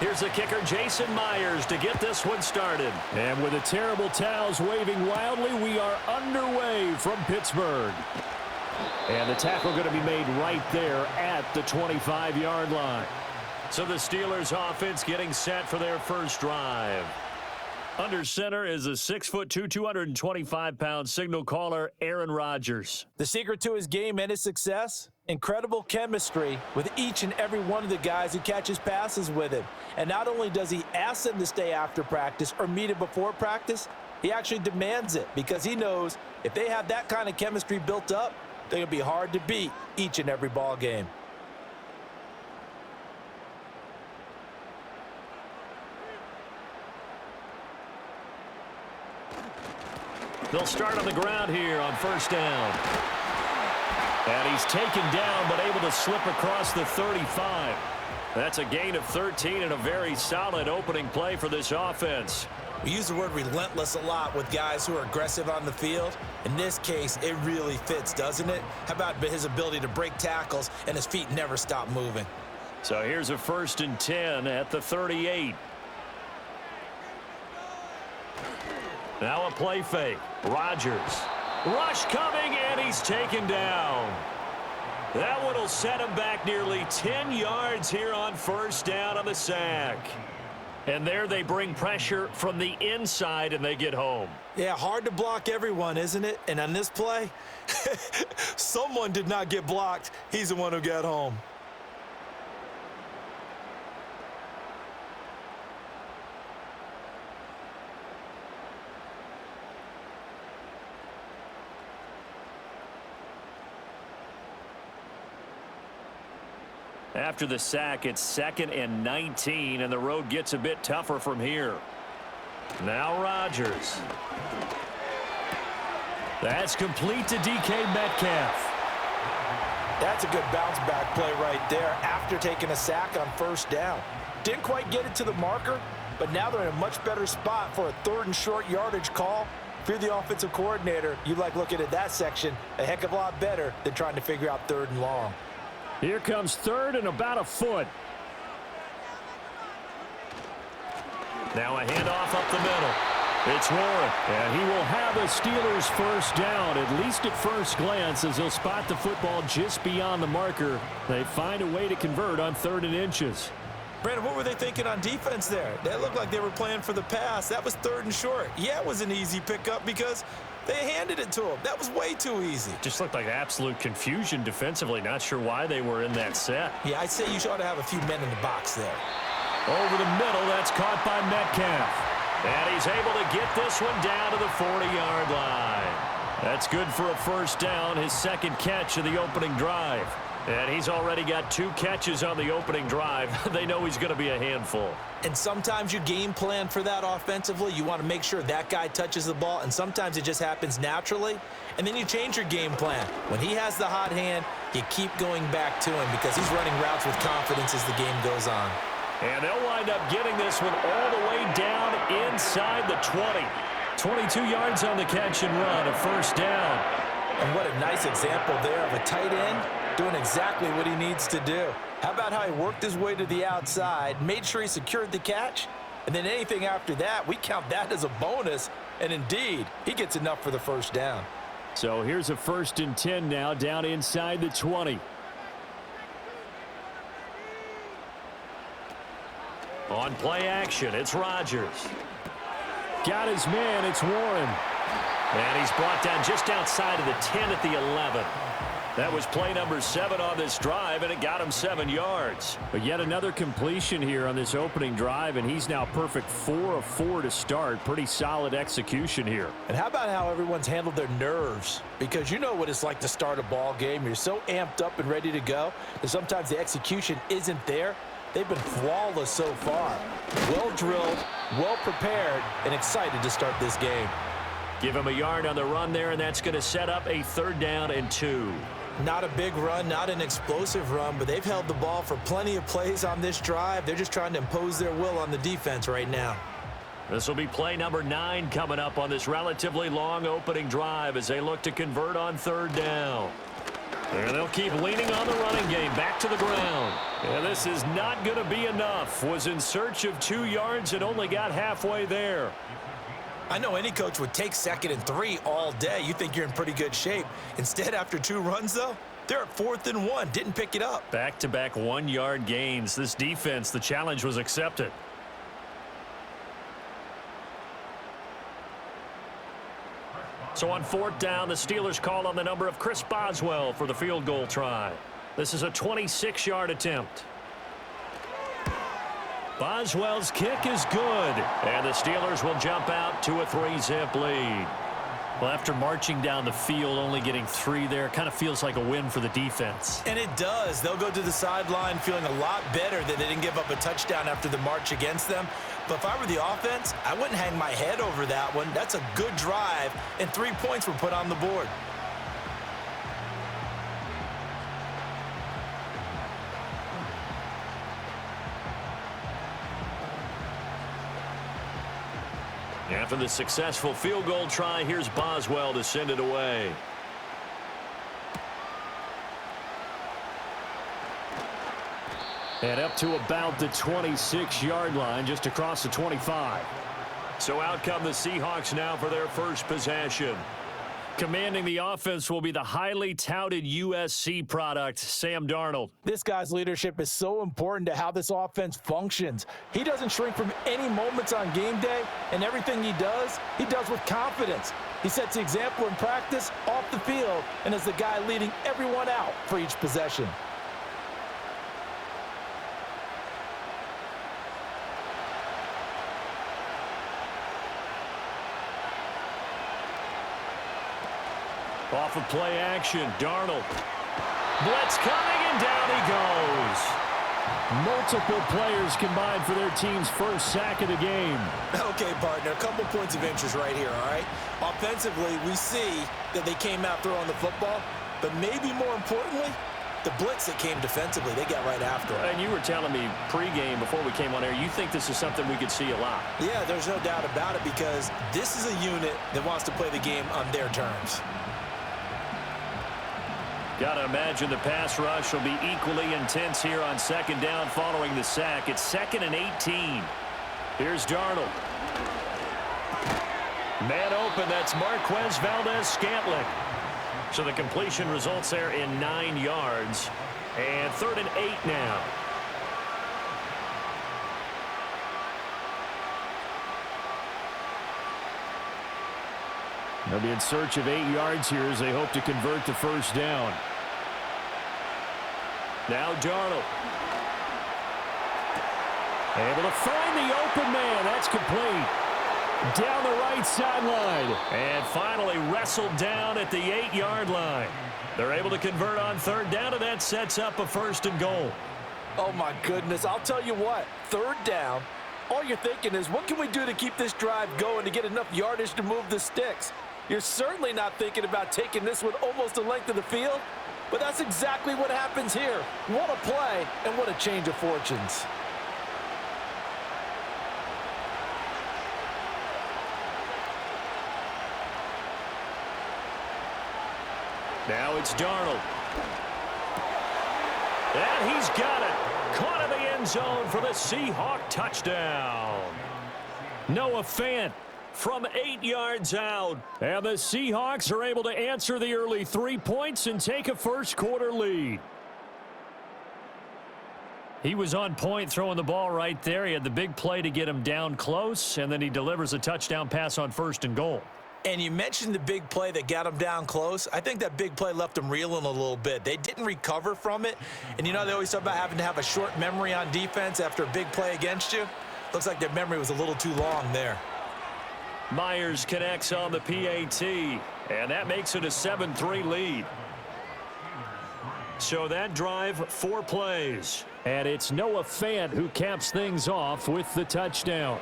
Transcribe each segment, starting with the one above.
Here's the kicker, Jason Myers, to get this one started. And with the terrible towels waving wildly, we are underway from Pittsburgh. And the tackle going to be made right there at the 25-yard line. So the Steelers offense getting set for their first drive. Under center is a 6'2", 225-pound signal caller, Aaron Rodgers. The secret to his game and his success? Incredible chemistry with each and every one of the guys who catches passes with him. And not only does he ask them to stay after practice or meet him before practice, he actually demands it because he knows if they have that kind of chemistry built up, they're going to be hard to beat each and every ball game. They'll start on the ground here on first down. And he's taken down but able to slip across the 35. That's a gain of 13 and a very solid opening play for this offense. We use the word relentless a lot with guys who are aggressive on the field. In this case, it really fits, doesn't it? How about his ability to break tackles and his feet never stop moving? So here's a 1st and 10 at the 38. Now a play fake. Rodgers. Rush coming, and he's taken down. That one will set him back nearly 10 yards here on first down on the sack. And there they bring pressure from the inside, and they get home. Yeah, hard to block everyone, isn't it? And on this play, someone did not get blocked. He's the one who got home. After the sack, it's 2nd and 19, and the road gets a bit tougher from here. Now Rodgers. That's complete to DK Metcalf. That's a good bounce-back play right there after taking a sack on first down. Didn't quite get it to the marker, but now they're in a much better spot for a 3rd and short yardage call. If you're the offensive coordinator, you like looking at that section a heck of a lot better than trying to figure out 3rd and long. Here comes 3rd and about a foot. Now a handoff up the middle. It's Warren, and he will have a Steelers first down, at least at first glance, as he'll spot the football just beyond the marker. They find a way to convert on 3rd and inches. Brandon, what were they thinking on defense there? That looked like they were playing for the pass. That was 3rd and short. Yeah, it was an easy pickup because they handed it to him. That was way too easy. Just looked like absolute confusion defensively. Not sure why they were in that set. Yeah, I'd say you ought to have a few men in the box there. Over the middle, that's caught by Metcalf. And he's able to get this one down to the 40-yard line. That's good for a first down, his 2nd catch of the opening drive. And he's already got 2 catches on the opening drive. They know he's going to be a handful. And sometimes you game plan for that offensively. You want to make sure that guy touches the ball, and sometimes it just happens naturally. And then you change your game plan. When he has the hot hand, you keep going back to him because he's running routes with confidence as the game goes on. And they'll wind up getting this one all the way down inside the 20. 22 yards on the catch and run, a first down. And what a nice example there of a tight end doing exactly what he needs to do. How about how he worked his way to the outside, made sure he secured the catch, and then anything after that, we count that as a bonus. And indeed, he gets enough for the first down. So here's a 1st and 10 now, down inside the 20. On play action, it's Rodgers. Got his man, it's Warren. And he's brought down just outside of the 10 at the 11. That was play number 7 on this drive, and it got him 7 yards. But yet another completion here on this opening drive, and he's now perfect 4 of 4 to start. Pretty solid execution here. And how about how everyone's handled their nerves? Because you know what it's like to start a ball game. You're so amped up and ready to go that sometimes the execution isn't there. They've been flawless so far. Well drilled, well prepared, and excited to start this game. Give him a yard on the run there, and that's going to set up a 3rd down and 2. Not a big run, not an explosive run, but they've held the ball for plenty of plays on this drive. They're just trying to impose their will on the defense right now. This will be play number 9 coming up on this relatively long opening drive as they look to convert on 3rd down. And they'll keep leaning on the running game. Back to the ground. And this is not going to be enough. Was in search of 2 yards and only got halfway there. I know any coach would take 2nd and 3 all day. You think you're in pretty good shape. Instead, after 2 runs, though, they're at 4th and 1. Didn't pick it up. Back-to-back 1-yard gains. This defense, the challenge was accepted. So on 4th down, the Steelers call on the number of Chris Boswell for the field goal try. This is a 26-yard attempt. Boswell's kick is good, and the Steelers will jump out to a 3-zip lead. Well, after marching down the field, only getting 3 there, kind of feels like a win for the defense. And it does. They'll go to the sideline feeling a lot better that they didn't give up a touchdown after the march against them. But if I were the offense, I wouldn't hang my head over that one. That's a good drive, and 3 points were put on the board. After the successful field goal try, here's Boswell to send it away. And up to about the 26-yard line, just across the 25. So out come the Seahawks now for their first possession. Commanding the offense will be the highly touted USC product, Sam Darnold. This guy's leadership is so important to how this offense functions. He doesn't shrink from any moments on game day, and everything he does with confidence. He sets the example in practice, off the field, and is the guy leading everyone out for each possession. Off of play action, Darnold. Blitz coming, and down he goes. Multiple players combined for their team's first sack of the game. Okay, partner, a couple points of interest right here, all right? Offensively, we see that they came out throwing the football, but maybe more importantly, the blitz that came defensively, they got right after it. And you were telling me pregame before we came on air, you think this is something we could see a lot. Yeah, there's no doubt about it, because this is a unit that wants to play the game on their terms. Got to imagine the pass rush will be equally intense here on 2nd down following the sack. It's 2nd and 18. Here's Darnold. Man open, that's Marquez Valdez-Scantling. So the completion results there in 9 yards. And 3rd and 8 now. They'll be in search of 8 yards here as they hope to convert the first down. Now Darnold. Able to find the open man. That's complete. Down the right sideline. And finally wrestled down at the 8-yard line. They're able to convert on 3rd down, and that sets up a 1st and goal. Oh, my goodness. I'll tell you what. 3rd down. All you're thinking is, what can we do to keep this drive going to get enough yardage to move the sticks? You're certainly not thinking about taking this one almost the length of the field, but that's exactly what happens here. What a play, and what a change of fortunes. Now it's Darnold. And he's got it. Caught in the end zone for the Seahawk touchdown. Noah Fant from 8 yards out. And the Seahawks are able to answer the early 3 points and take a first-quarter lead. He was on point throwing the ball right there. He had the big play to get him down close, and then he delivers a touchdown pass on 1st and goal. And you mentioned the big play that got him down close. I think that big play left him reeling a little bit. They didn't recover from it. And you know, they always talk about having to have a short memory on defense after a big play against you. Looks like their memory was a little too long there. Myers connects on the PAT, and that makes it a 7-3 lead. So that drive, 4 plays. And it's Noah Fant who caps things off with the touchdown.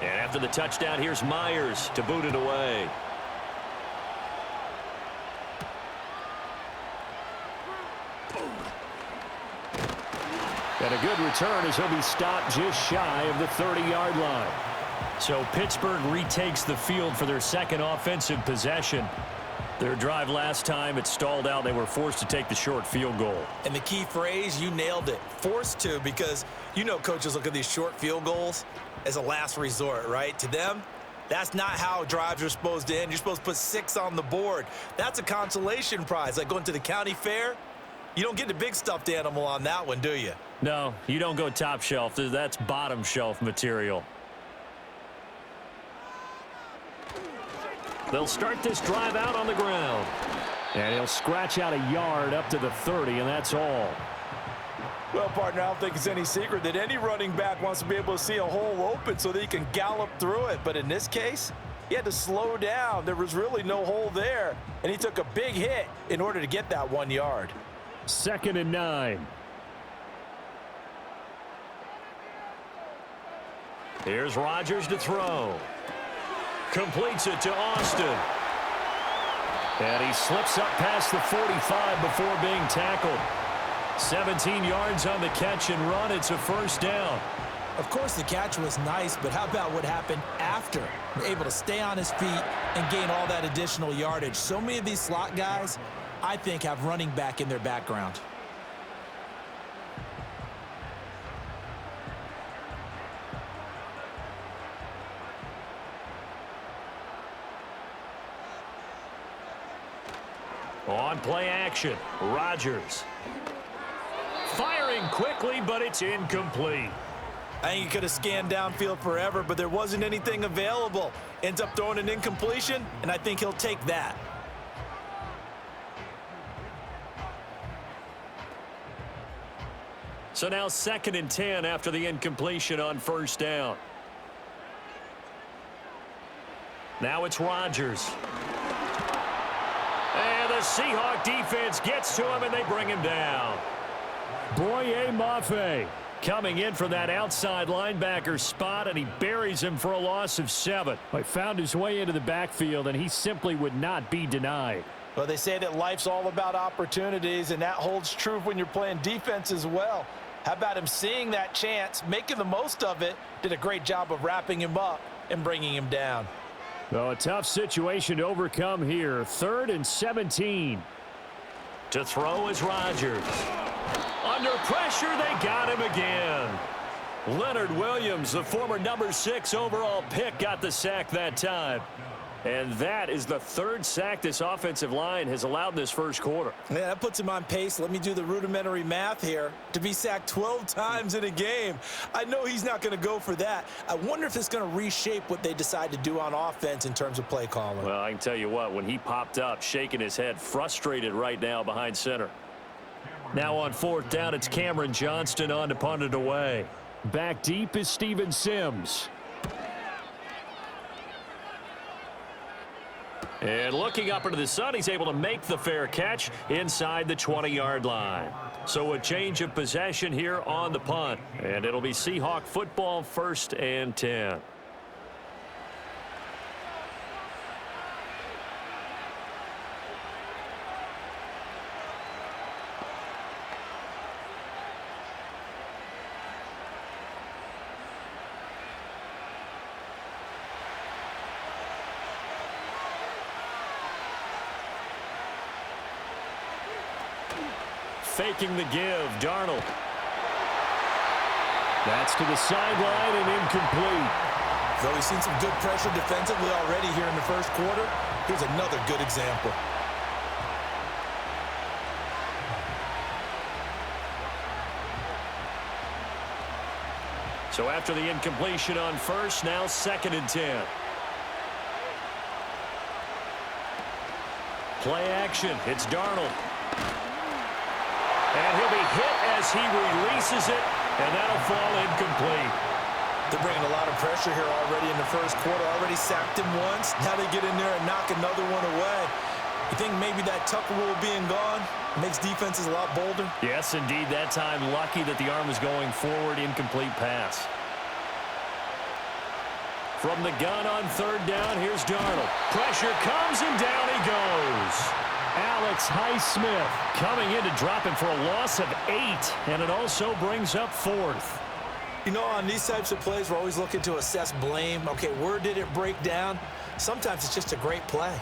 And After the touchdown, here's Myers to boot it away. And a good return as he'll be stopped just shy of the 30-yard line. So Pittsburgh retakes the field for their second offensive possession. Their drive last time, it stalled out. They were forced to take the short field goal. And the key phrase, you nailed it, forced to, because you know coaches look at these short field goals as a last resort, right? To them, that's not how drives are supposed to end. You're supposed to put 6 on the board. That's a consolation prize, like going to the county fair. You don't get the big stuffed animal on that one, do you? No, you don't go top shelf. That's bottom shelf material. They'll start this drive out on the ground. And he'll scratch out a yard up to the 30, and that's all. Well, partner, I don't think it's any secret that any running back wants to be able to see a hole open so that he can gallop through it. But in this case, he had to slow down. There was really no hole there, and he took a big hit in order to get that 1 yard. 2nd and 9. Here's Rodgers to throw. Completes it to Austin. And he slips up past the 45 before being tackled. 17 yards on the catch and run. It's a first down. Of course, the catch was nice, but how about what happened after? Able to stay on his feet and gain all that additional yardage. So many of these slot guys, I think, have running back in their background. On play action, Rodgers. Firing quickly, but it's incomplete. I think he could have scanned downfield forever, but there wasn't anything available. Ends up throwing an incompletion, and I think he'll take that. So now 2nd and 10 after the incompletion on first down. Now it's Rodgers. And the Seahawks defense gets to him, and they bring him down. Boye Mafe coming in for that outside linebacker spot, and he buries him for a loss of 7. He found his way into the backfield, and he simply would not be denied. Well, they say that life's all about opportunities, and that holds true when you're playing defense as well. How about him seeing that chance, making the most of it, did a great job of wrapping him up and bringing him down. Well, a tough situation to overcome here. 3rd and 17. To throw is Rodgers. Under pressure, they got him again. Leonard Williams, the former number 6 overall pick, got the sack that time. And that is the 3rd sack this offensive line has allowed in this first quarter. Yeah, that puts him on pace. Let me do the rudimentary math here. To be sacked 12 times in a game, I know he's not going to go for that. I wonder if it's going to reshape what they decide to do on offense in terms of play calling. Well, I can tell you what, when he popped up, shaking his head, frustrated right now behind center. Now on 4th down, it's Cameron Johnston on to punt it away. Back deep is Steven Sims. And looking up into the sun, he's able to make the fair catch inside the 20-yard line. So a change of possession here on the punt. And it'll be Seahawk football, 1st and 10. Faking the give, Darnold. That's to the sideline and incomplete. So we've seen some good pressure defensively already here in the first quarter. Here's another good example. So after the incompletion on first, now 2nd and 10. Play action. It's Darnold. And he'll be hit as he releases it, and that'll fall incomplete. They're bringing a lot of pressure here already in the first quarter. Already sacked him once. Now they get in there and knock another one away. You think maybe that Tucker rule being gone makes defenses a lot bolder? Yes, indeed. That time, lucky that the arm was going forward, incomplete pass. From the gun on third down, here's Darnold. Pressure comes, and down he goes. Alex Highsmith coming in to drop him for a loss of 8, and it also brings up 4th. You know, on these types of plays, we're always looking to assess blame. Okay, where did it break down? Sometimes it's just a great play.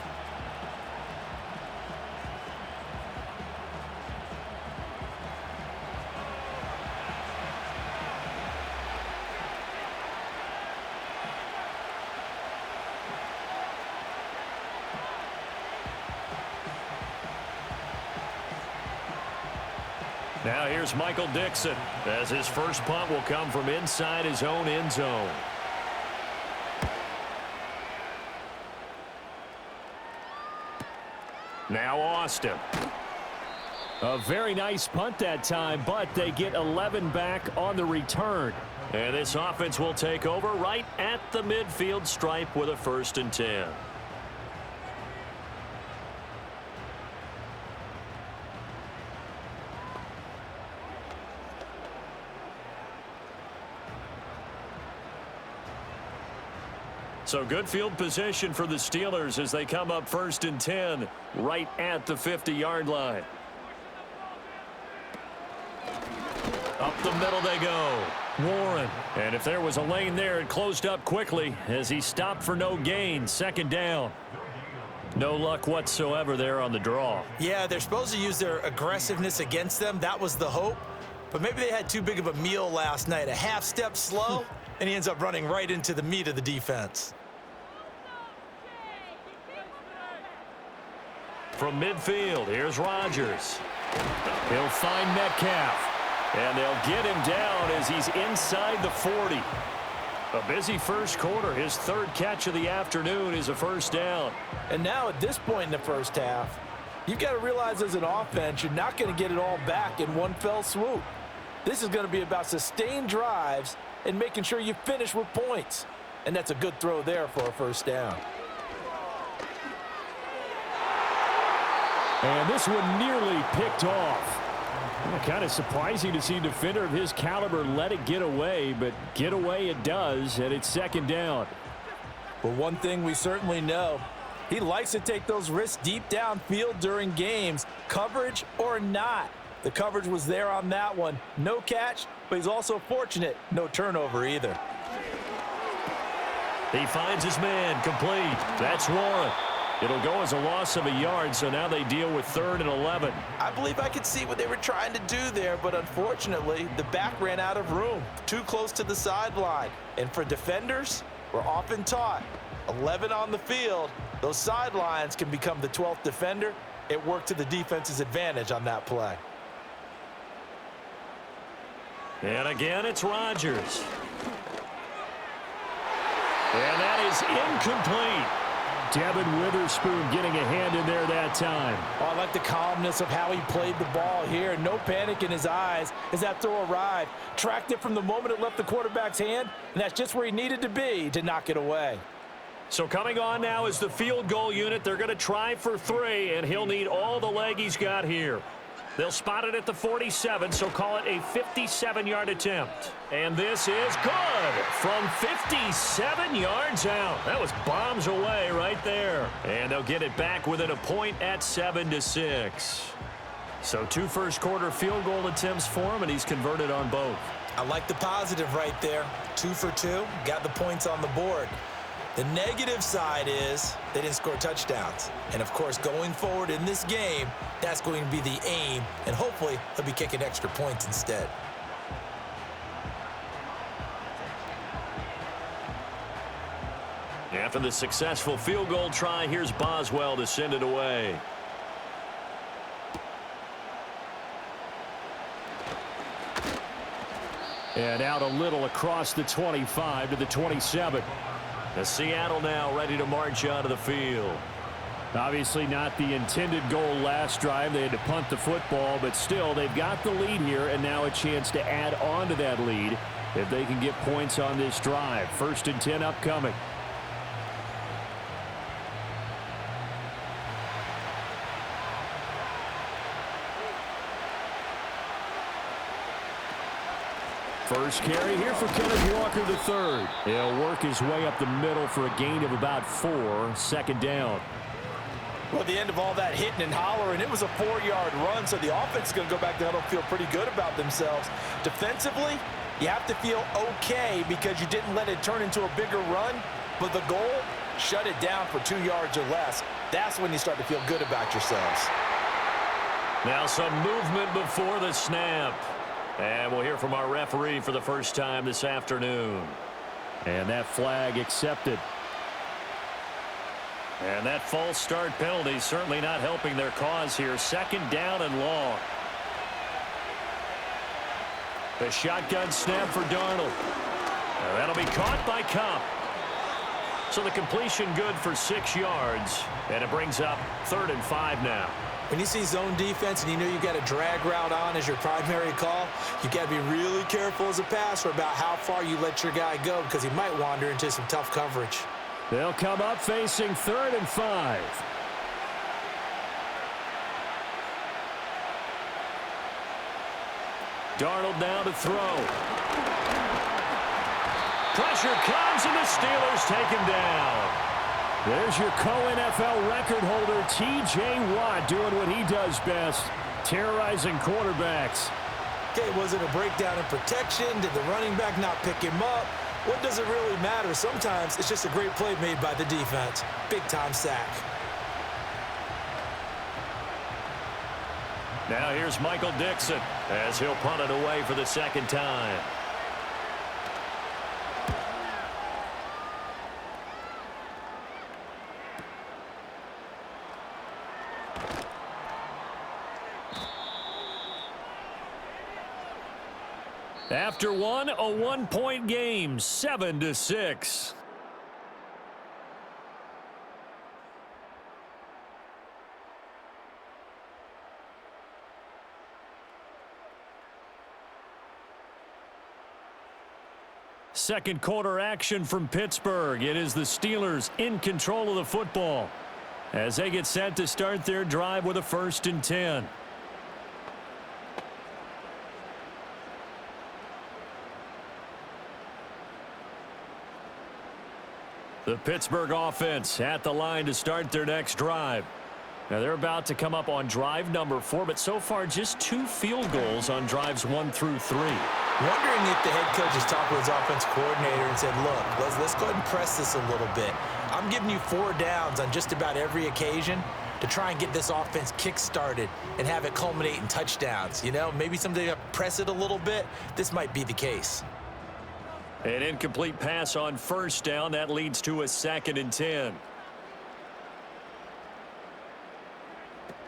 Now here's Michael Dixon, as his first punt will come from inside his own end zone. Now Austin. A very nice punt that time, but they get 11 back on the return. And this offense will take over right at the midfield stripe with a 1st and 10. So good field position for the Steelers as they come up 1st and 10 right at the 50-yard line. Up the middle they go. Warren. And if there was a lane there, it closed up quickly as he stopped for no gain. 2nd down. No luck whatsoever there on the draw. Yeah, they're supposed to use their aggressiveness against them. That was the hope. But maybe they had too big of a meal last night. A half step slow, and he ends up running right into the meat of the defense. From midfield, here's Rodgers. He'll find Metcalf. And they'll get him down as he's inside the 40. A busy first quarter. His 3rd catch of the afternoon is a 1st down. And now at this point in the first half, you've got to realize as an offense, you're not going to get it all back in one fell swoop. This is going to be about sustained drives and making sure you finish with points. And that's a good throw there for a 1st down. And this one nearly picked off. Kind of surprising to see a defender of his caliber let it get away, but get away it does, and it's 2nd down. Well, one thing we certainly know, he likes to take those risks deep downfield during games, coverage or not. The coverage was there on that one. No catch, but he's also fortunate. No turnover either. He finds his man, complete. That's Warren. It'll go as a loss of a yard, so now they deal with 3rd and 11. I believe I could see what they were trying to do there, but unfortunately, the back ran out of room, too close to the sideline. And for defenders, we're often taught, 11 on the field, those sidelines can become the 12th defender. It worked to the defense's advantage on that play. And again, it's Rodgers. And that is incomplete. Devin Witherspoon getting a hand in there that time. Oh, I like the calmness of how he played the ball here. No panic in his eyes as that throw arrived. Tracked it from the moment it left the quarterback's hand, and that's just where he needed to be to knock it away. So coming on now is the field goal unit. They're going to try for 3, and he'll need all the leg he's got here. They'll spot it at the 47, so call it a 57-yard attempt. And this is good from 57 yards out. That was bombs away right there. And they'll get it back within a point at 7-6. So 2 first-quarter field goal attempts for him, and he's converted on both. I like the positive right there. 2 for 2, got the points on the board. The negative side is they didn't score touchdowns. And, of course, going forward in this game, that's going to be the aim, and hopefully he'll be kicking extra points instead. After the successful field goal try, here's Boswell to send it away. And out a little across the 25 to the 27. The Seattle now ready to march out of the field. Obviously not the intended goal last drive. They had to punt the football, but still they've got the lead here, and now a chance to add on to that lead if they can get points on this drive. 1st and 10 upcoming. First carry here for Kenneth Walker III. He'll work his way up the middle for a gain of about 4, second down. Well, at the end of all that hitting and hollering, it was a 4-yard run, so the offense is going to go back to huddle and feel pretty good about themselves. Defensively, you have to feel okay because you didn't let it turn into a bigger run, but the goal, shut it down for 2 yards or less. That's when you start to feel good about yourselves. Now some movement before the snap. And we'll hear from our referee for the first time this afternoon. And that flag accepted. And that false start penalty certainly not helping their cause here. Second down and long. The shotgun snap for Darnold. And that'll be caught by Cobb. So the completion good for 6 yards. And it brings up 3rd and 5 now. When you see zone defense and you know you got a drag route on as your primary call, you got to be really careful as a passer about how far you let your guy go because he might wander into some tough coverage. They'll come up facing 3rd and 5. Darnold now to throw. Pressure comes and the Steelers take him down. There's your co-NFL record holder, T.J. Watt, doing what he does best, terrorizing quarterbacks. Okay, was it a breakdown in protection? Did the running back not pick him up? What does it really matter? Sometimes it's just a great play made by the defense. Big-time sack. Now here's Michael Dixon as he'll punt it away for the second time. After one, a 1-point game, 7-6. Second quarter action from Pittsburgh. It is the Steelers in control of the football as they get set to start their drive with a 1st and 10. The Pittsburgh offense at the line to start their next drive. Now they're about to come up on drive number 4, but so far just 2 field goals on drives 1 through 3. Wondering if the head coach has talked with his offense coordinator and said, look, let's go ahead and press this a little bit. I'm giving you 4 downs on just about every occasion to try and get this offense kick-started and have it culminate in touchdowns. You know, maybe someday you press it a little bit. This might be the case. An incomplete pass on 1st down. That leads to a 2nd and 10.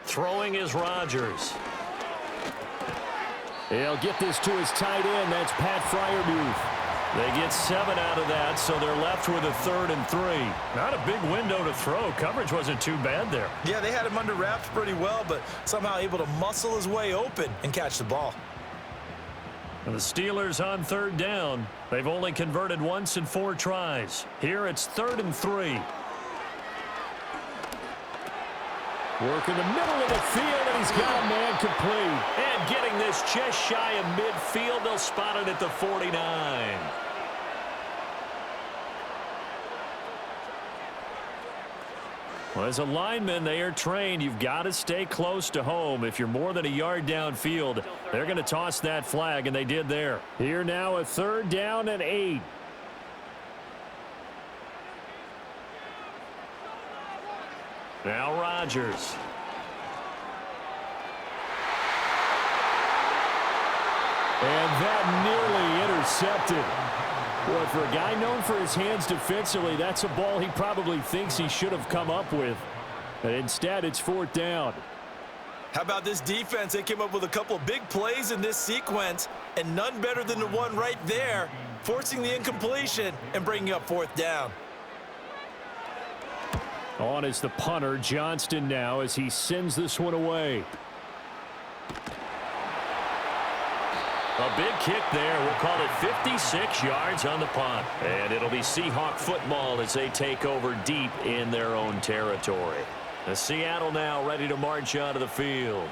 Throwing is Rodgers. He'll get this to his tight end. That's Pat Freiermuth. They get 7 out of that, so they're left with a 3rd and 3. Not a big window to throw. Coverage wasn't too bad there. Yeah, they had him under wraps pretty well, but somehow able to muscle his way open and catch the ball. And the Steelers on 3rd down. They've only converted once in 4 tries. Here it's 3rd and 3. Work in the middle of the field, and he's got a man complete. And getting this just shy of midfield, they'll spot it at the 49. Well, as a lineman, they are trained. You've got to stay close to home. If you're more than a yard downfield, they're going to toss that flag, and they did there. Here now a 3rd down and 8. Now Rodgers. And that nearly intercepted. Boy, for a guy known for his hands defensively, that's a ball he probably thinks he should have come up with. But instead, it's 4th down. How about this defense? They came up with a couple of big plays in this sequence, and none better than the one right there, forcing the incompletion and bringing up 4th down. On is the punter, Johnston, now as he sends this one away. A big kick there. We'll call it 56 yards on the punt. And it'll be Seahawk football as they take over deep in their own territory. The Seattle now ready to march out of the field.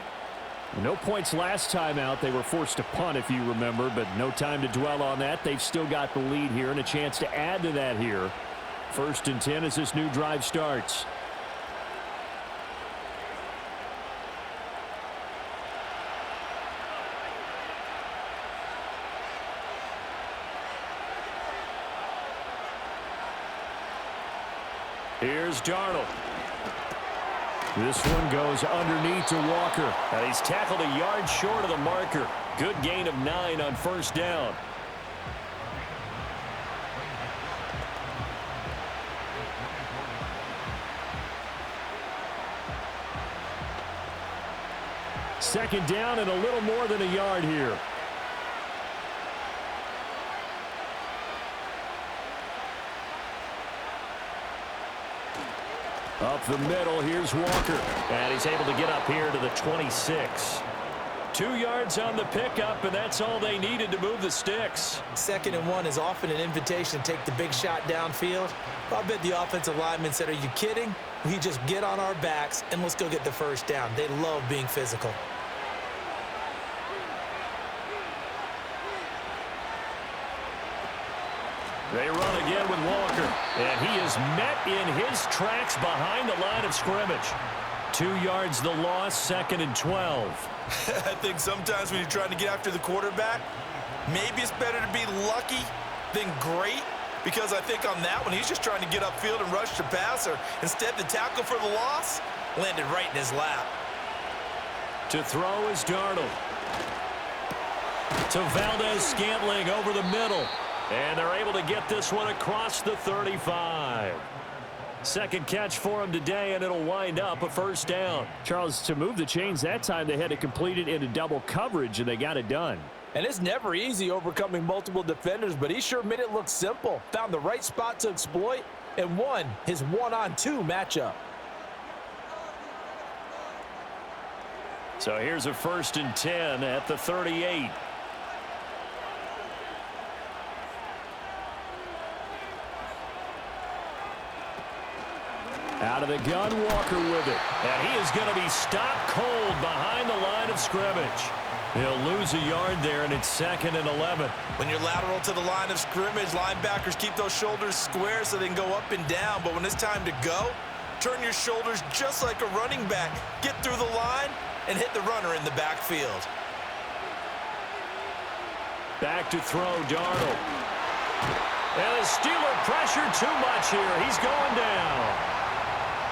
No points last time out. They were forced to punt, if you remember, but no time to dwell on that. They've still got the lead here and a chance to add to that here. 1st and 10 as this new drive starts. Here's Darnold. This one goes underneath to Walker. And he's tackled a yard short of the marker. Good gain of 9 on 1st down. Second down and a little more than a yard here. Up the middle, here's Walker. And he's able to get up here to the 26. 2 yards on the pickup, and that's all they needed to move the sticks. 2nd and 1 is often an invitation to take the big shot downfield. I bet the offensive lineman said, are you kidding? We just get on our backs, and let's go get the 1st down. They love being physical. They run again with Walker, and he is met in his tracks behind the line of scrimmage. 2 yards the loss, 2nd and 12. I think sometimes when you're trying to get after the quarterback, maybe it's better to be lucky than great, because I think on that one, he's just trying to get upfield and rush the passer. Instead, the tackle for the loss landed right in his lap. To throw is Darnold. To Valdez-Scantling over the middle. And they're able to get this one across the 35. Second catch for him today, and it'll wind up a 1st down. Charles, to move the chains that time, they had to complete it into double coverage, and they got it done. And it's never easy overcoming multiple defenders, but he sure made it look simple. Found the right spot to exploit and won his 1-on-2 matchup. So here's a 1st and 10 at the 38. Out of the gun, Walker with it. And he is going to be stopped cold behind the line of scrimmage. He'll lose a yard there, and it's 2nd and 11. When you're lateral to the line of scrimmage, linebackers keep those shoulders square so they can go up and down. But when it's time to go, turn your shoulders just like a running back. Get through the line and hit the runner in the backfield. Back to throw, Darnold. And the Steeler pressure too much here. He's going down.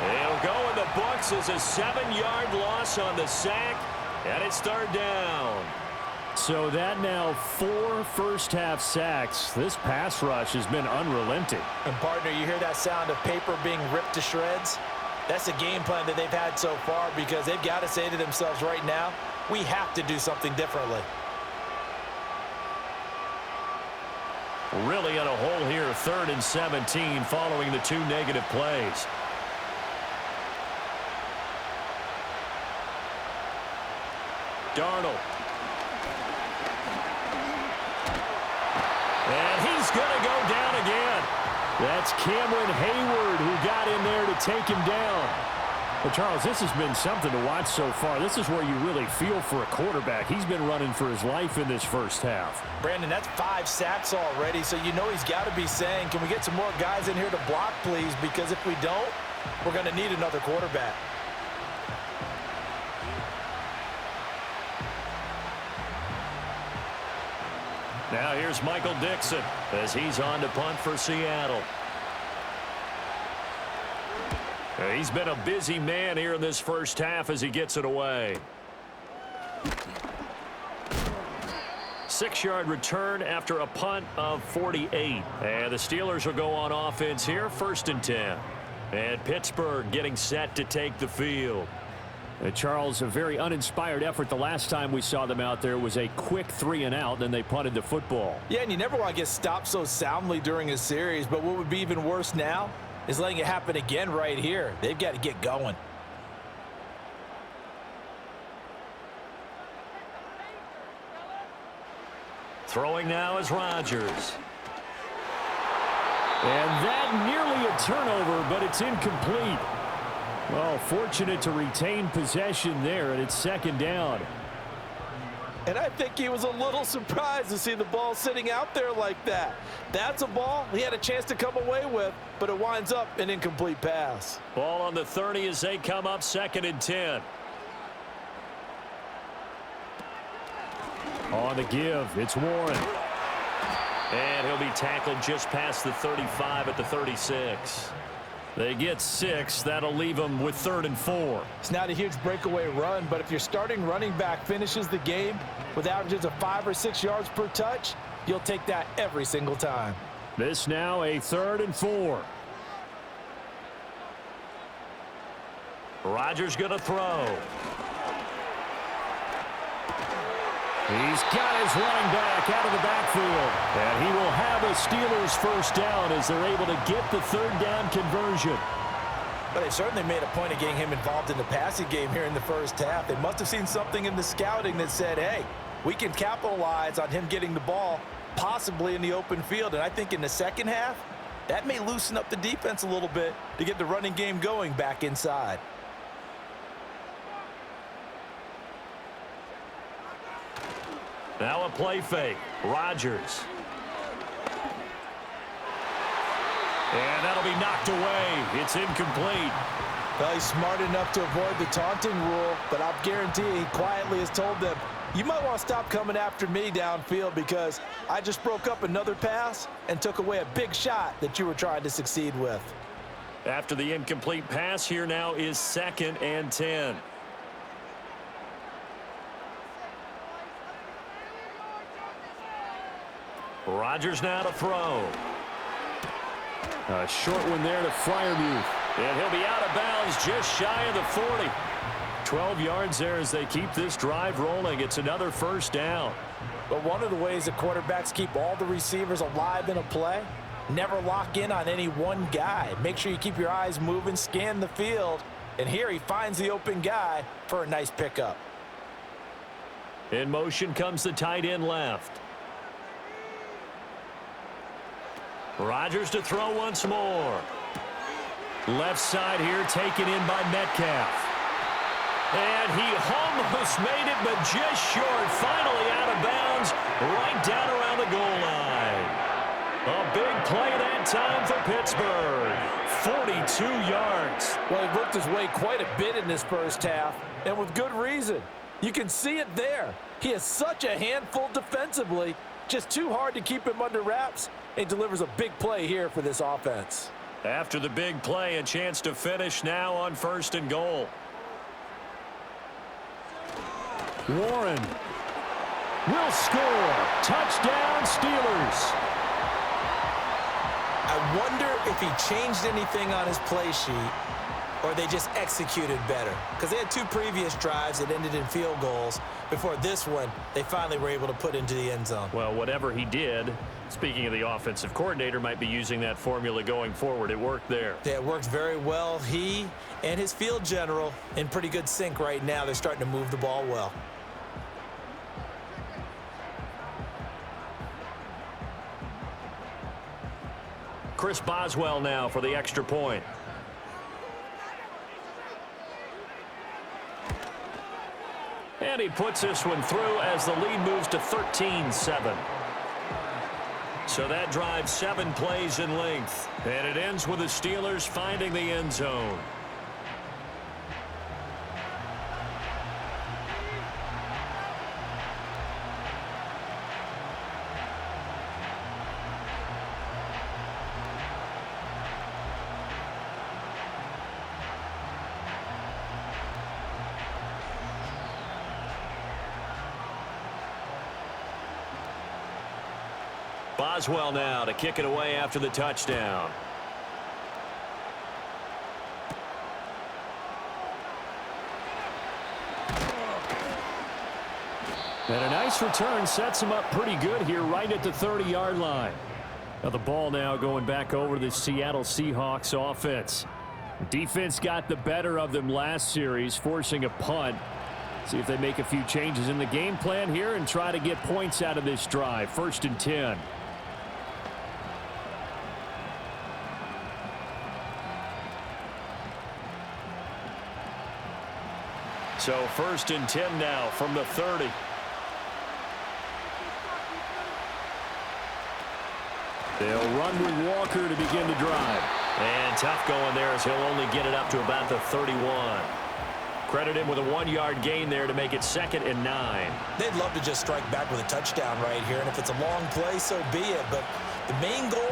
It'll go in the books as a 7-yard loss on the sack, and it's 3rd down. So that now 4 first-half sacks. This pass rush has been unrelenting. And, partner, you hear that sound of paper being ripped to shreds? That's a game plan that they've had so far, because they've got to say to themselves right now, we have to do something differently. Really in a hole here, 3rd and 17 following the 2 negative plays. Darnold. And he's going to go down again. That's Cameron Hayward who got in there to take him down. But, Charles, this has been something to watch so far. This is where you really feel for a quarterback. He's been running for his life in this first half. Brandon, that's 5 sacks already, so you know he's got to be saying, can we get some more guys in here to block, please? Because if we don't, we're going to need another quarterback. Now here's Michael Dixon as he's on to punt for Seattle. He's been a busy man here in this first half as he gets it away. 6-yard return after a punt of 48. And the Steelers will go on offense here, 1st and 10. And Pittsburgh getting set to take the field. Charles, a very uninspired effort. The last time we saw them out there was a quick 3-and-out, then they punted the football. Yeah, and you never want to get stopped so soundly during a series, but what would be even worse now is letting it happen again right here. They've got to get going. Throwing now is Rodgers. And that nearly a turnover, but it's incomplete. Well, fortunate to retain possession there, and it's 2nd down. And I think he was a little surprised to see the ball sitting out there like that. That's a ball he had a chance to come away with, but it winds up an incomplete pass. Ball on the 30 as they come up 2nd and 10. On the give, it's Warren. And he'll be tackled just past the 35 at the 36. They get 6. That'll leave them with 3rd and 4. It's not a huge breakaway run, but if your starting running back finishes the game with averages of 5 or 6 yards per touch, you'll take that every single time. This now a 3rd and 4. Rodgers going to throw. He's got his running back out of the backfield. And he will have a Steelers first down as they're able to get the 3rd down conversion. But they certainly made a point of getting him involved in the passing game here in the first half. They must have seen something in the scouting that said, hey, we can capitalize on him getting the ball, possibly in the open field. And I think in the second half, that may loosen up the defense a little bit to get the running game going back inside. Now a play fake. Rodgers. And that'll be knocked away. It's incomplete. Well, he's smart enough to avoid the taunting rule, but I'll guarantee he quietly has told them, you might want to stop coming after me downfield because I just broke up another pass and took away a big shot that you were trying to succeed with. After the incomplete pass, here now is 2nd and 10. Rodgers now to throw. A short one there to Freiermuth. And he'll be out of bounds just shy of the 40. 12 yards there as they keep this drive rolling. It's another first down. But one of the ways that quarterbacks keep all the receivers alive in a play, never lock in on any one guy. Make sure you keep your eyes moving, scan the field. And here he finds the open guy for a nice pickup. In motion comes the tight end left. Rodgers to throw once more. Left side here taken in by Metcalf. And he almost made it, but just short. Finally out of bounds, right down around the goal line. A big play that time for Pittsburgh. 42 yards. Well, he worked his way quite a bit in this first half, and with good reason. You can see it there. He is such a handful defensively, just too hard to keep him under wraps. He delivers a big play here for this offense. After the big play, a chance to finish now on 1st and goal. Warren will score. Touchdown, Steelers. I wonder if he changed anything on his play sheet or they just executed better. Because they had 2 previous drives that ended in field goals. Before this one, they finally were able to put into the end zone. Well, whatever he did, speaking of the offensive coordinator, might be using that formula going forward. It worked there. Yeah, it worked very well. He and his field general in pretty good sync right now. They're starting to move the ball well. Chris Boswell now for the extra point. And he puts this one through as the lead moves to 13-7. So that drives 7 plays in length. And it ends with the Steelers finding the end zone. Boswell now to kick it away after the touchdown. And a nice return sets him up pretty good here right at the 30-yard line. Now the ball now going back over to the Seattle Seahawks offense. Defense got the better of them last series, forcing a punt. See if they make a few changes in the game plan here and try to get points out of this drive. 1st and 10. So 1st and 10 now from the 30. They'll run with Walker to begin the drive. And tough going there as he'll only get it up to about the 31. Credit him with a 1-yard gain there to make it 2nd and 9. They'd love to just strike back with a touchdown right here, and if it's a long play, so be it. But the main goal,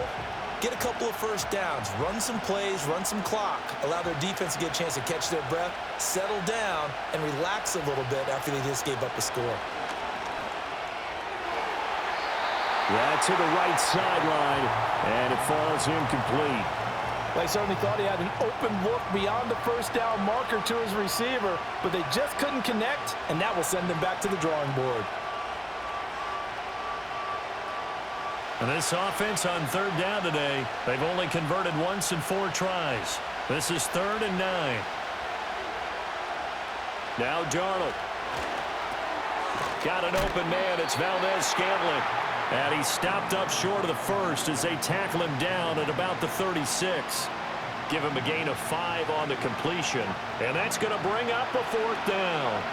get a couple of first downs, run some plays, run some clock, allow their defense to get a chance to catch their breath, settle down, and relax a little bit after they just gave up a score. Yeah, to the right sideline, and it falls incomplete. They certainly thought he had an open look beyond the first down marker to his receiver, but they just couldn't connect, and that will send them back to the drawing board. And this offense on 3rd down today, they've only converted once in 4 tries. This is 3rd and 9. Now Darnold. Got an open man. It's Valdez-Scantling. And he stopped up short of the first as they tackle him down at about the 36. Give him a gain of 5 on the completion. And that's going to bring up a 4th down.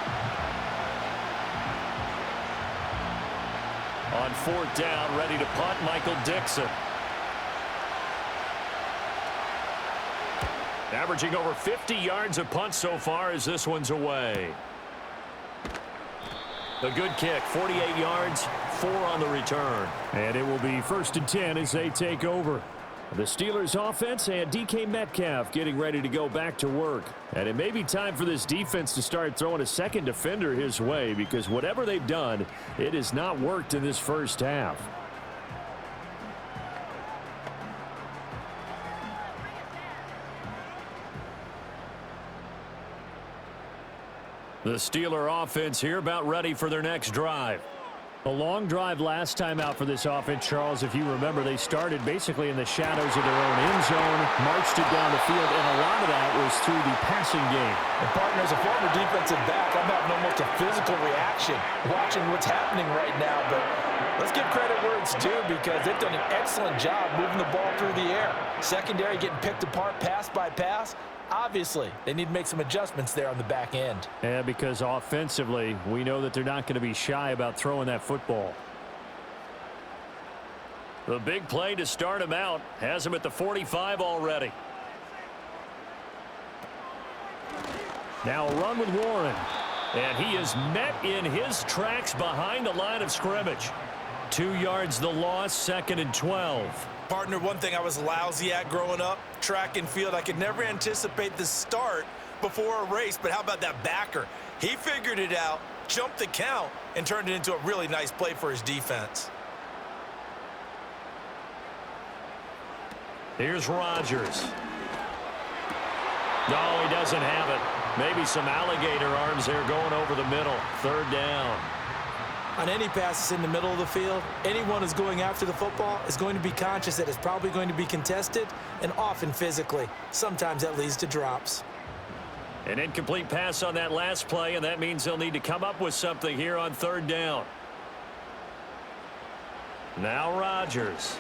On 4th down, ready to punt, Michael Dixon. Averaging over 50 yards a punt so far as this one's away. A good kick, 48 yards, 4 on the return. And it will be 1st and 10 as they take over. The Steelers offense and DK Metcalf getting ready to go back to work. And it may be time for this defense to start throwing a second defender his way, because whatever they've done, it has not worked in this first half. The Steeler offense here about ready for their next drive. A long drive last time out for this offense, Charles. If you remember, they started basically in the shadows of their own end zone, marched it down the field, and a lot of that was through the passing game. And partner, as a former defensive back, I'm having almost a physical reaction watching what's happening right now. But let's give credit where it's due, because they've done an excellent job moving the ball through the air. Secondary getting picked apart pass by pass. Obviously, they need to make some adjustments there on the back end. Yeah, because offensively, we know that they're not going to be shy about throwing that football. The big play to start him out has him at the 45 already. Now a run with Warren. And he is met in his tracks behind the line of scrimmage. 2 yards the loss, 2nd and 12. Partner, one thing I was lousy at growing up, track and field, I could never anticipate the start before a race, but how about that backer? He figured it out, jumped the count, and turned it into a really nice play for his defense. Here's Rodgers. No, he doesn't have it. Maybe some alligator arms there going over the middle. 3rd down. On any passes in the middle of the field, anyone who's going after the football is going to be conscious that it's probably going to be contested, and often physically. Sometimes that leads to drops. An incomplete pass on that last play, and that means they'll need to come up with something here on 3rd down. Now Rodgers.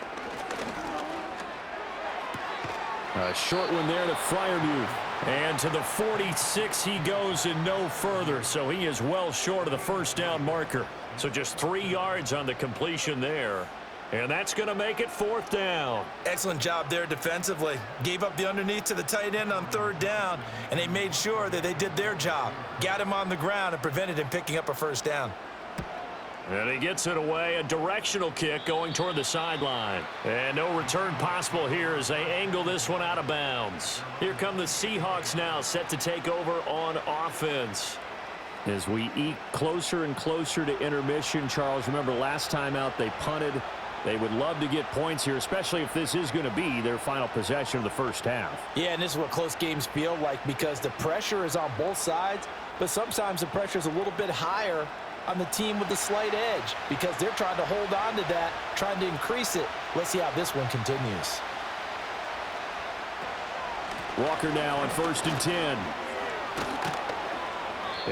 A short one there to Freiermuth. And to the 46 he goes and no further, so he is well short of the 1st down marker. So just 3 yards on the completion there. And that's going to make it 4th down. Excellent job there defensively. Gave up the underneath to the tight end on 3rd down, and they made sure that they did their job. Got him on the ground and prevented him picking up a 1st down. And he gets it away, a directional kick going toward the sideline. And no return possible here as they angle this one out of bounds. Here come the Seahawks now, set to take over on offense. As we eke closer and closer to intermission, Charles, remember last time out they punted. They would love to get points here, especially if this is going to be their final possession of the first half. Yeah, and this is what close games feel like, because the pressure is on both sides, but sometimes the pressure is a little bit higher on the team with the slight edge, because they're trying to hold on to that, trying to increase it. Let's see how this one continues. Walker now on 1st and 10.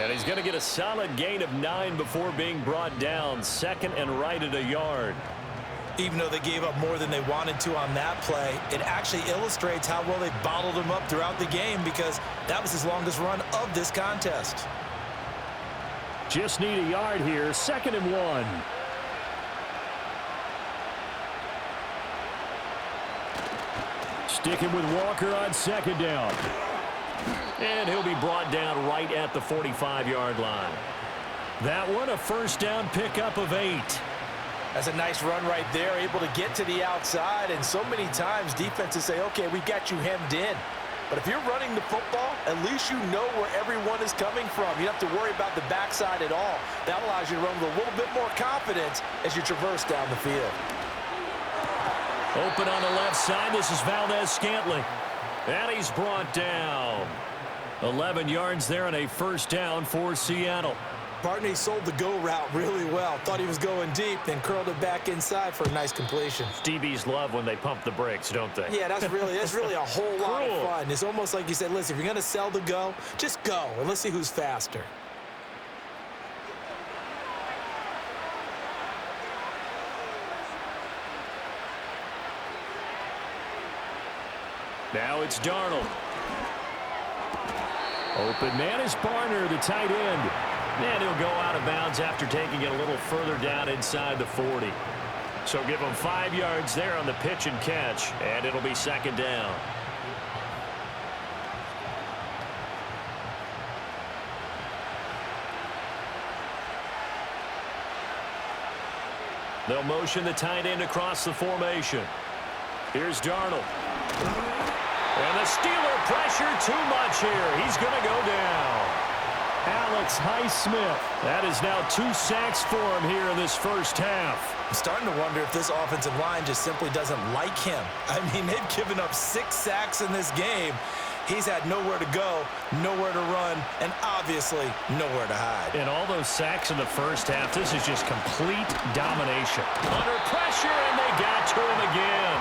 And he's going to get a solid gain of 9 before being brought down. 2nd and right at a yard. Even though they gave up more than they wanted to on that play, it actually illustrates how well they bottled them up throughout the game, because that was his longest run of this contest. Just need a yard here. 2nd and 1. Sticking with Walker on second down. And he'll be brought down right at the 45-yard line. That one, a first down pickup of 8. That's a nice run right there, able to get to the outside. And so many times defenses say, okay, we got you hemmed in. But if you're running the football, at least you know where everyone is coming from. You don't have to worry about the backside at all. That allows you to run with a little bit more confidence as you traverse down the field. Open on the left side. This is Valdez-Scantling. And he's brought down. 11 yards there and a first down for Seattle. Parity sold the go route really well. Thought he was going deep, then curled it back inside for a nice completion. DBs love when they pump the brakes, don't they? Yeah, that's really a whole lot of fun. It's almost like you said, listen, if you're going to sell the go, just go, and let's see who's faster. Now it's Darnold. Open man is Barner, the tight end. And he'll go out of bounds after taking it a little further down inside the 40. So give him 5 yards there on the pitch and catch, and it'll be second down. They'll motion the tight end across the formation. Here's Darnold. And the Steeler pressure too much here. He's going to go down. Alex Highsmith. That is now 2 sacks for him here in this first half. I'm starting to wonder if this offensive line just simply doesn't like him. I mean, they've given up 6 sacks in this game. He's had nowhere to go, nowhere to run, and obviously nowhere to hide. And all those sacks in the first half, this is just complete domination. Under pressure, and they got to him again.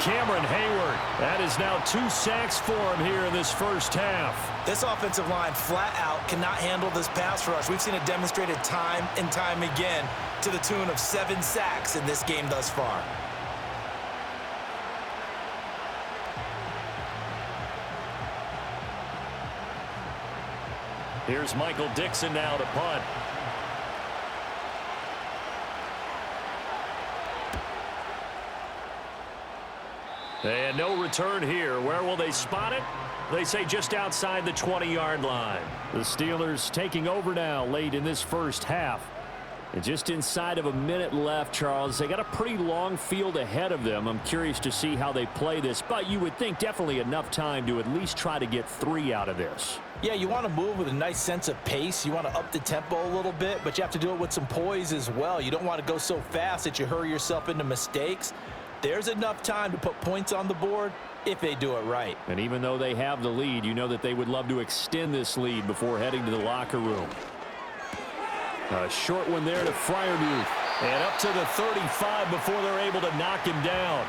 Cameron Hayward, that is now 2 sacks for him here in this first half. This offensive line flat out cannot handle this pass rush. We've seen it demonstrated time and time again to the tune of 7 sacks in this game thus far. Here's Michael Dixon now to punt. And no return here. Where will they spot it? They say just outside the 20-yard line. The Steelers taking over now late in this first half. And just inside of a minute left, Charles. They got a pretty long field ahead of them. I'm curious to see how they play this, but you would think definitely enough time to at least try to get 3 out of this. Yeah, you want to move with a nice sense of pace. You want to up the tempo a little bit, but you have to do it with some poise as well. You don't want to go so fast that you hurry yourself into mistakes. There's enough time to put points on the board if they do it right. And even though they have the lead, you know that they would love to extend this lead before heading to the locker room. A short one there to Freiermuth. And up to the 35 before they're able to knock him down.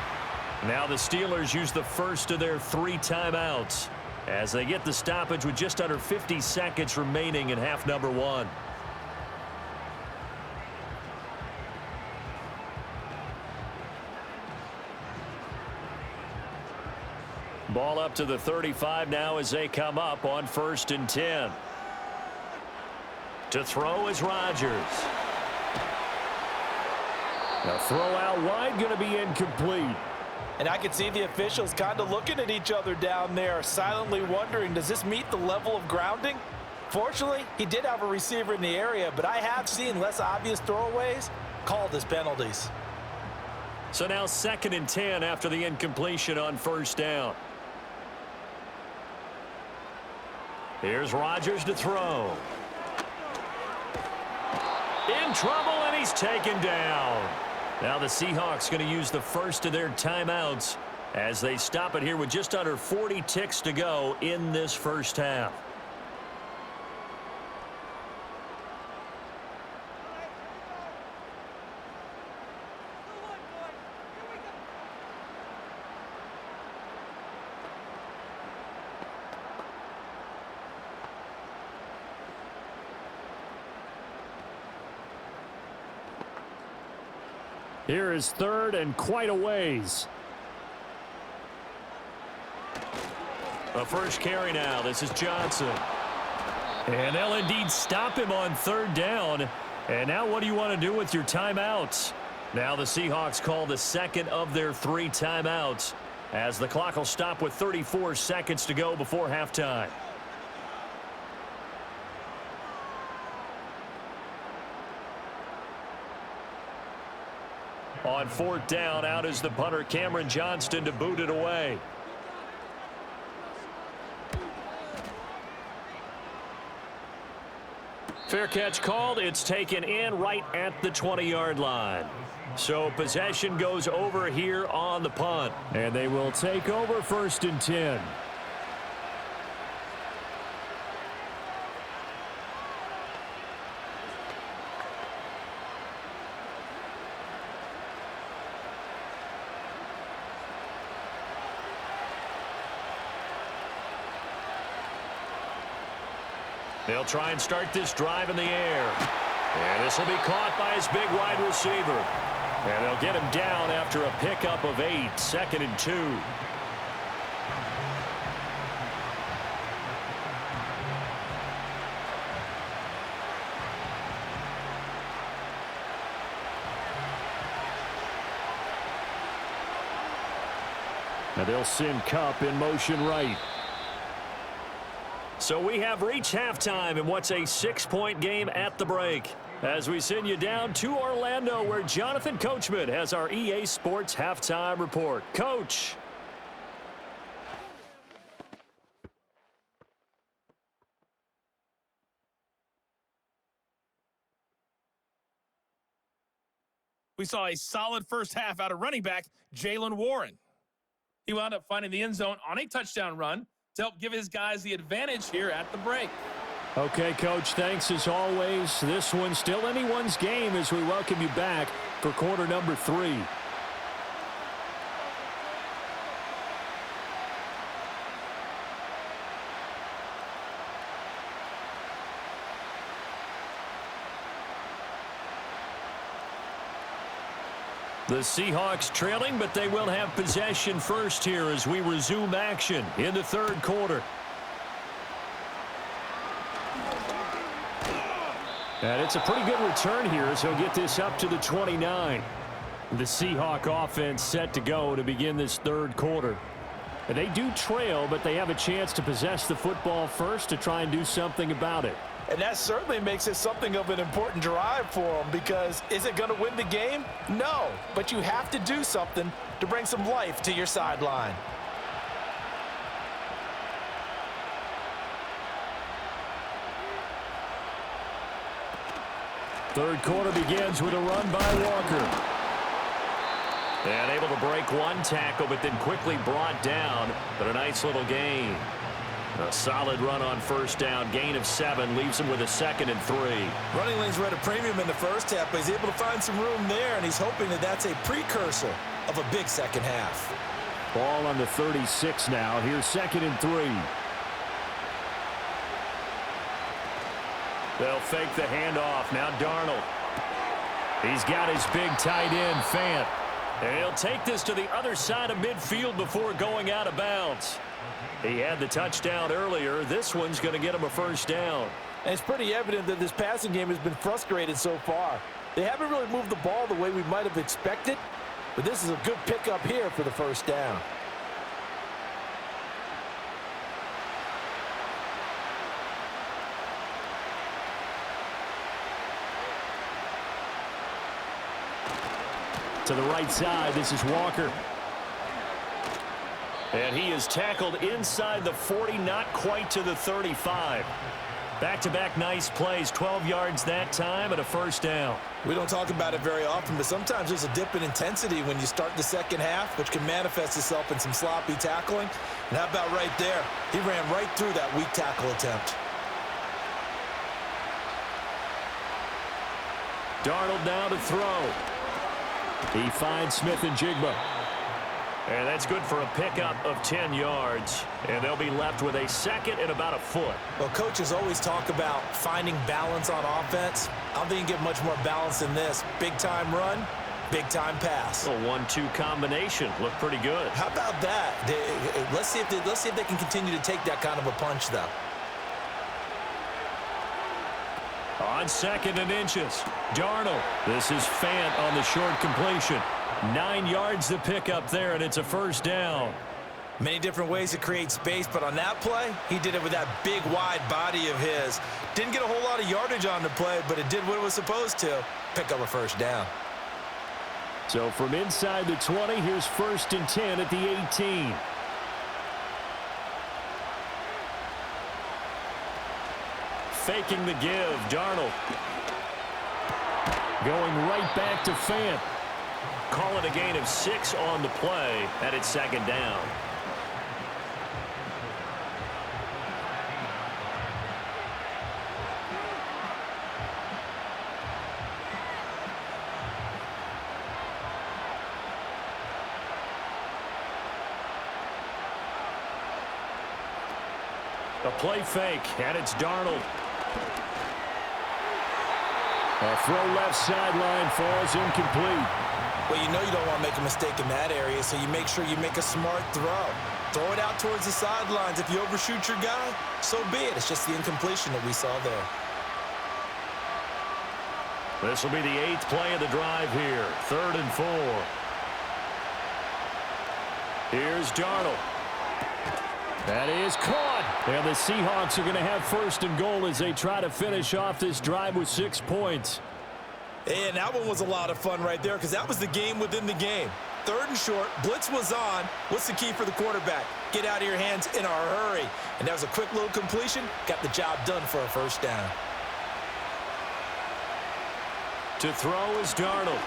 Now the Steelers use the first of their 3 timeouts as they get the stoppage with just under 50 seconds remaining in half number 1. Ball up to the 35 now as they come up on 1st and 10. To throw is Rodgers. Now throw out wide, going to be incomplete. And I can see the officials kind of looking at each other down there, silently wondering, does this meet the level of grounding? Fortunately, he did have a receiver in the area, but I have seen less obvious throwaways called as penalties. So now 2nd and 10 after the incompletion on 1st down. Here's Rodgers to throw. In trouble, and he's taken down. Now the Seahawks going to use the first of their timeouts as they stop it here with just under 40 ticks to go in this first half. Here is 3rd and quite a ways. A first carry now. This is Johnson. And they'll indeed stop him on 3rd down. And now what do you want to do with your timeouts? Now the Seahawks call the 2nd of their 3 timeouts as the clock will stop with 34 seconds to go before halftime. On fourth down, out is the punter, Cameron Johnston, to boot it away. Fair catch called. It's taken in right at the 20-yard line. So possession goes over here on the punt. And they will take over 1st and 10. They'll try and start this drive in the air. And this will be caught by his big wide receiver. And they'll get him down after a pickup of 8, 2nd and 2. Now they'll send Kupp in motion right. So we have reached halftime in what's a 6-point game at the break, as we send you down to Orlando, where Jonathan Coachman has our EA Sports halftime report. Coach. We saw a solid first half out of running back Jaylen Warren. He wound up finding the end zone on a touchdown run to help give his guys the advantage here at the break. Okay, Coach, thanks as always. This one's still anyone's game as we welcome you back for quarter number 3. The Seahawks trailing, but they will have possession first here as we resume action in the third quarter. And it's a pretty good return here as he'll get this up to the 29. The Seahawk offense set to go to begin this third quarter. And they do trail, but they have a chance to possess the football first to try and do something about it. And that certainly makes it something of an important drive for them, because is it going to win the game? No, but you have to do something to bring some life to your sideline. Third quarter begins with a run by Walker. And able to break one tackle, but then quickly brought down, but a nice little gain. A solid run on first down, gain of 7, leaves him with a 2nd and 3. Running lanes were at a premium in the first half, but he's able to find some room there, and he's hoping that that's a precursor of a big second half. Ball on the 36 now. Here's 2nd and 3. They'll fake the handoff. Now Darnold. He's got his big tight end, Fant. And he'll take this to the other side of midfield before going out of bounds. He had the touchdown earlier. This one's going to get him a first down. And it's pretty evident that this passing game has been frustrated so far. They haven't really moved the ball the way we might have expected, but this is a good pickup here for the first down. To the right side, this is Walker. And he is tackled inside the 40, not quite to the 35. Back-to-back nice plays, 12 yards that time and a first down. We don't talk about it very often, but sometimes there's a dip in intensity when you start the second half, which can manifest itself in some sloppy tackling. And how about right there? He ran right through that weak tackle attempt. Darnold now to throw. He finds Smith and Jigba. And that's good for a pickup of 10 yards. And they'll be left with a 2nd and about a foot. Well, coaches always talk about finding balance on offense. I don't think you can get much more balance than this. Big-time run, big-time pass. A 1-2 combination. Looked pretty good. How about that? Let's see if they can continue to take that kind of a punch, though. On 2nd and inches, Darnold. This is Fant on the short completion. 9 yards to pick up there, and it's a first down. Many different ways to create space, but on that play, he did it with that big, wide body of his. Didn't get a whole lot of yardage on the play, but it did what it was supposed to. Pick up a first down. So from inside the 20, here's 1st and 10 at the 18. Faking the give, Darnold. Going right back to Fant. Call it a gain of 6 on the play, and it's 2nd down. A play fake, and it's Darnold. A throw left sideline falls incomplete. Well, you know you don't want to make a mistake in that area, so you make sure you make a smart throw. Throw it out towards the sidelines. If you overshoot your guy, so be it. It's just the incompletion that we saw there. This will be the 8th play of the drive here. 3rd and 4. Here's Darnold. That is caught. And the Seahawks are going to have 1st and goal as they try to finish off this drive with 6 points. And that one was a lot of fun right there because that was the game within the game. 3rd and short, blitz was on. What's the key for the quarterback? Get out of your hands in a hurry. And that was a quick little completion. Got the job done for a first down. To throw is Darnold.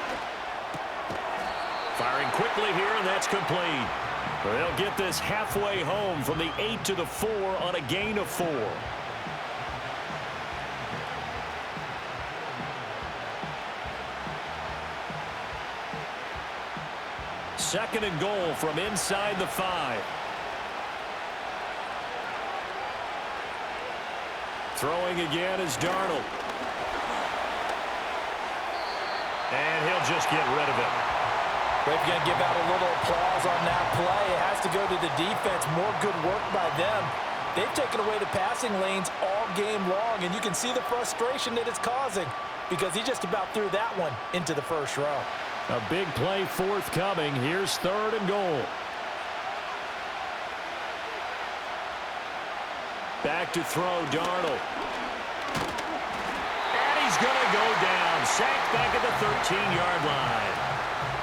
Firing quickly here, and that's complete. They'll get this halfway home from the 8 to the 4 on a gain of 4. Second and goal from inside the 5. Throwing again is Darnold. And he'll just get rid of it. But if you're going to give out a little applause on that play, it has to go to the defense. More good work by them. They've taken away the passing lanes all game long, and you can see the frustration that it's causing because he just about threw that one into the first row. A big play forthcoming. Here's 3rd and goal. Back to throw, Darnold. And he's going to go down. Sacked back at the 13-yard line.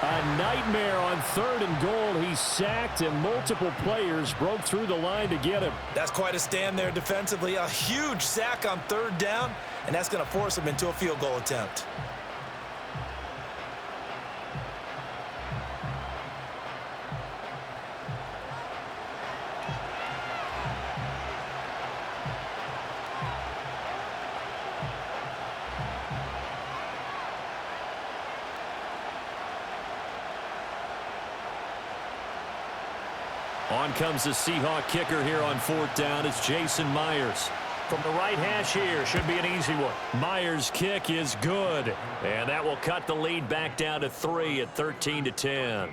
A nightmare on 3rd and goal. He's sacked, and multiple players broke through the line to get him. That's quite a stand there defensively. A huge sack on 3rd down, and that's going to force him into a field goal attempt. On comes the Seahawk kicker here on 4th down. It's Jason Myers. From the right hash here, should be an easy one. Myers' kick is good. And that will cut the lead back down to 3 at 13-10.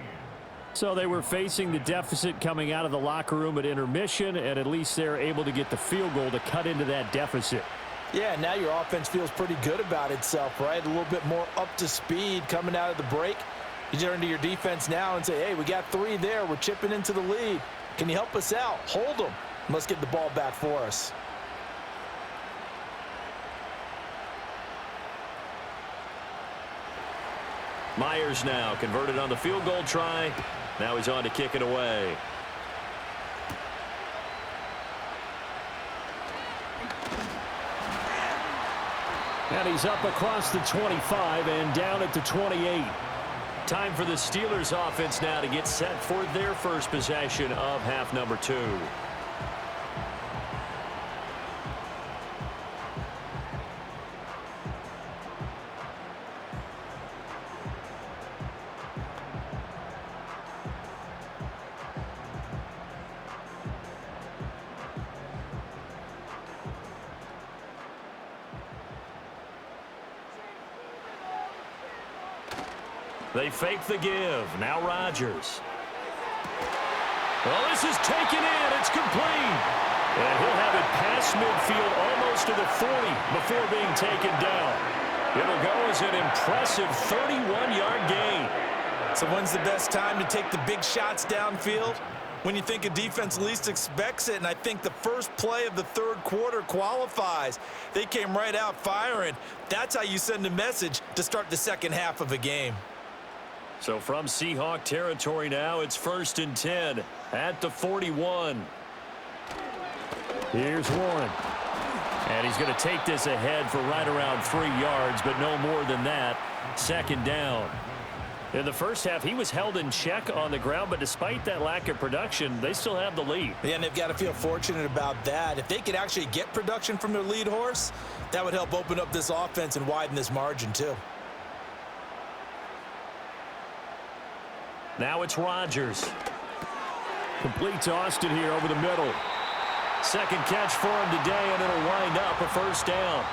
So they were facing the deficit coming out of the locker room at intermission, and at least they're able to get the field goal to cut into that deficit. Yeah, now your offense feels pretty good about itself, right? A little bit more up to speed coming out of the break. You turn to your defense now and say, hey, we got 3 there. We're chipping into the lead. Can you help us out? Hold them. Let's get the ball back for us. Myers now converted on the field goal try. Now he's on to kick it away. And he's up across the 25 and down at the 28. Time for the Steelers offense now to get set for their first possession of half number 2. They fake the give. Now Rodgers. Well, this is taken in. It's complete. And he'll have it past midfield almost to the 40 before being taken down. It'll go as an impressive 31-yard gain. So when's the best time to take the big shots downfield? When you think a defense least expects it, and I think the first play of the third quarter qualifies. They came right out firing. That's how you send a message to start the second half of a game. So from Seahawk territory now, it's 1st and 10 at the 41. Here's Warren. And he's going to take this ahead for right around 3 yards, but no more than that. 2nd down. In the first half, he was held in check on the ground, but despite that lack of production, they still have the lead. Yeah, and they've got to feel fortunate about that. If they could actually get production from their lead horse, that would help open up this offense and widen this margin too. Now it's Rodgers. Complete to Austin here over the middle. Second catch for him today, and it'll wind up a 1st down.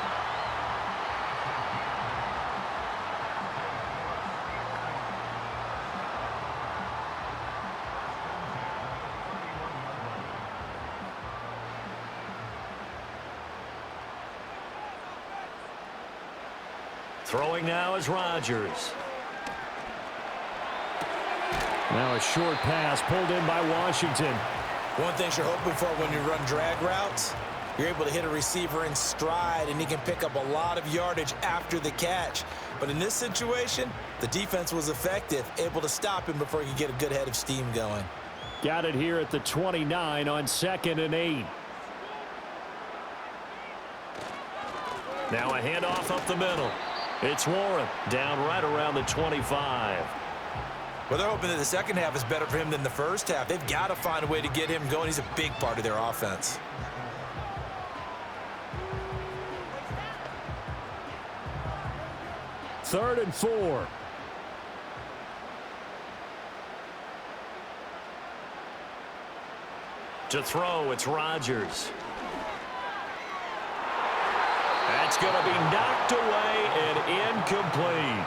Throwing now is Rodgers. Now a short pass pulled in by Washington. One thing you're hoping for when you run drag routes, you're able to hit a receiver in stride, and he can pick up a lot of yardage after the catch. But in this situation, the defense was effective, able to stop him before he could get a good head of steam going. Got it here at the 29 on 2nd and 8. Now a handoff up the middle. It's Warren down right around the 25. Well, they're hoping that the second half is better for him than the first half. They've got to find a way to get him going. He's a big part of their offense. Third and 4. To throw, it's Rodgers. That's going to be knocked away and incomplete.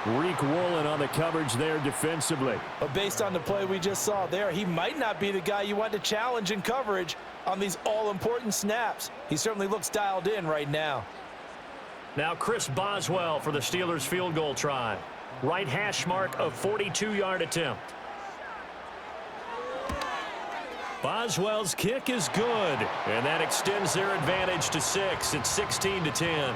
Reek Woolen on the coverage there defensively. But based on the play we just saw there, he might not be the guy you want to challenge in coverage on these all-important snaps. He certainly looks dialed in right now. Now Chris Boswell for the Steelers field goal try. Right hash mark of 42-yard attempt. Boswell's kick is good, and that extends their advantage to 6. It's 16-10.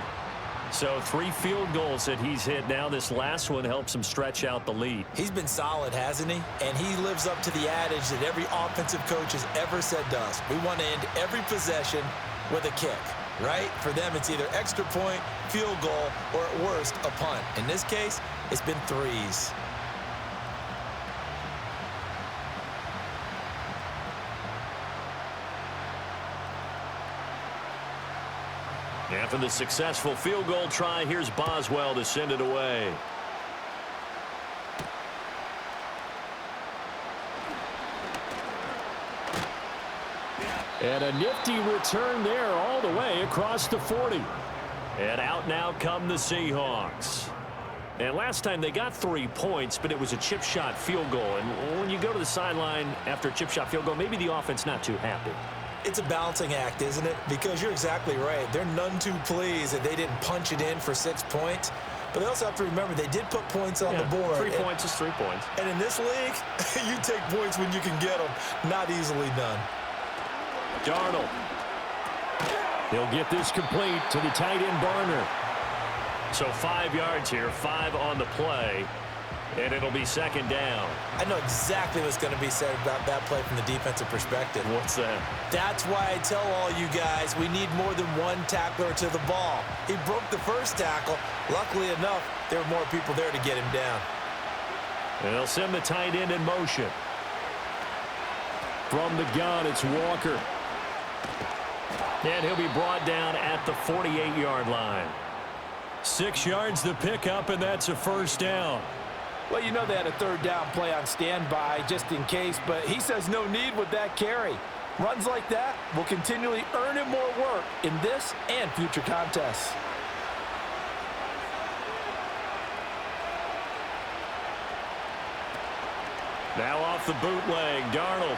So 3 field goals that he's hit now. This last one helps him stretch out the lead. He's been solid, hasn't he? And he lives up to the adage that every offensive coach has ever said to us. We want to end every possession with a kick, right? For them, it's either extra point, field goal, or at worst, a punt. In this case, it's been 3s. After the successful field goal try, here's Boswell to send it away. And a nifty return there all the way across the 40. And out now come the Seahawks. And last time they got 3 points, but it was a chip shot field goal. And when you go to the sideline after a chip shot field goal, maybe the offense not too happy. It's a balancing act, isn't it? Because you're exactly right. They're none too pleased that they didn't punch it in for 6 points. But they also have to remember they did put points on the board. 3 points is 3 points. And in this league, you take points when you can get them. Not easily done. Darnold. He'll get this complete to the tight end Barner. So 5 yards here, 5 on the play. And it'll be 2nd down. I know exactly what's going to be said about that play from the defensive perspective. What's that? That's why I tell all you guys we need more than one tackler to the ball. He broke the first tackle. Luckily enough, there were more people there to get him down. And they'll send the tight end in motion. From the gun, it's Walker. And he'll be brought down at the 48-yard line. 6 yards the pickup, and that's a 1st down. Well, you know they had a 3rd down play on standby just in case, but he says no need with that carry. Runs like that will continually earn him more work in this and future contests. Now off the bootleg, Darnold.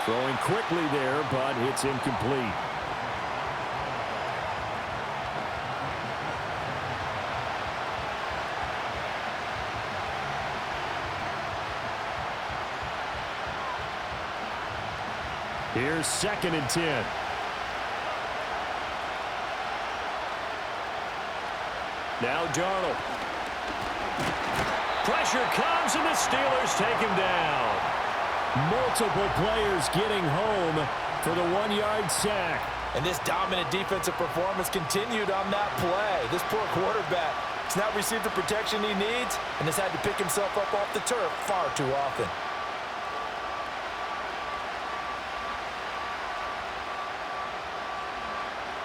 Throwing quickly there, but it's incomplete. Here's 2nd and 10. Now Darnold. Pressure comes, and the Steelers take him down. Multiple players getting home for the 1-yard sack. And this dominant defensive performance continued on that play. This poor quarterback has not received the protection he needs and has had to pick himself up off the turf far too often.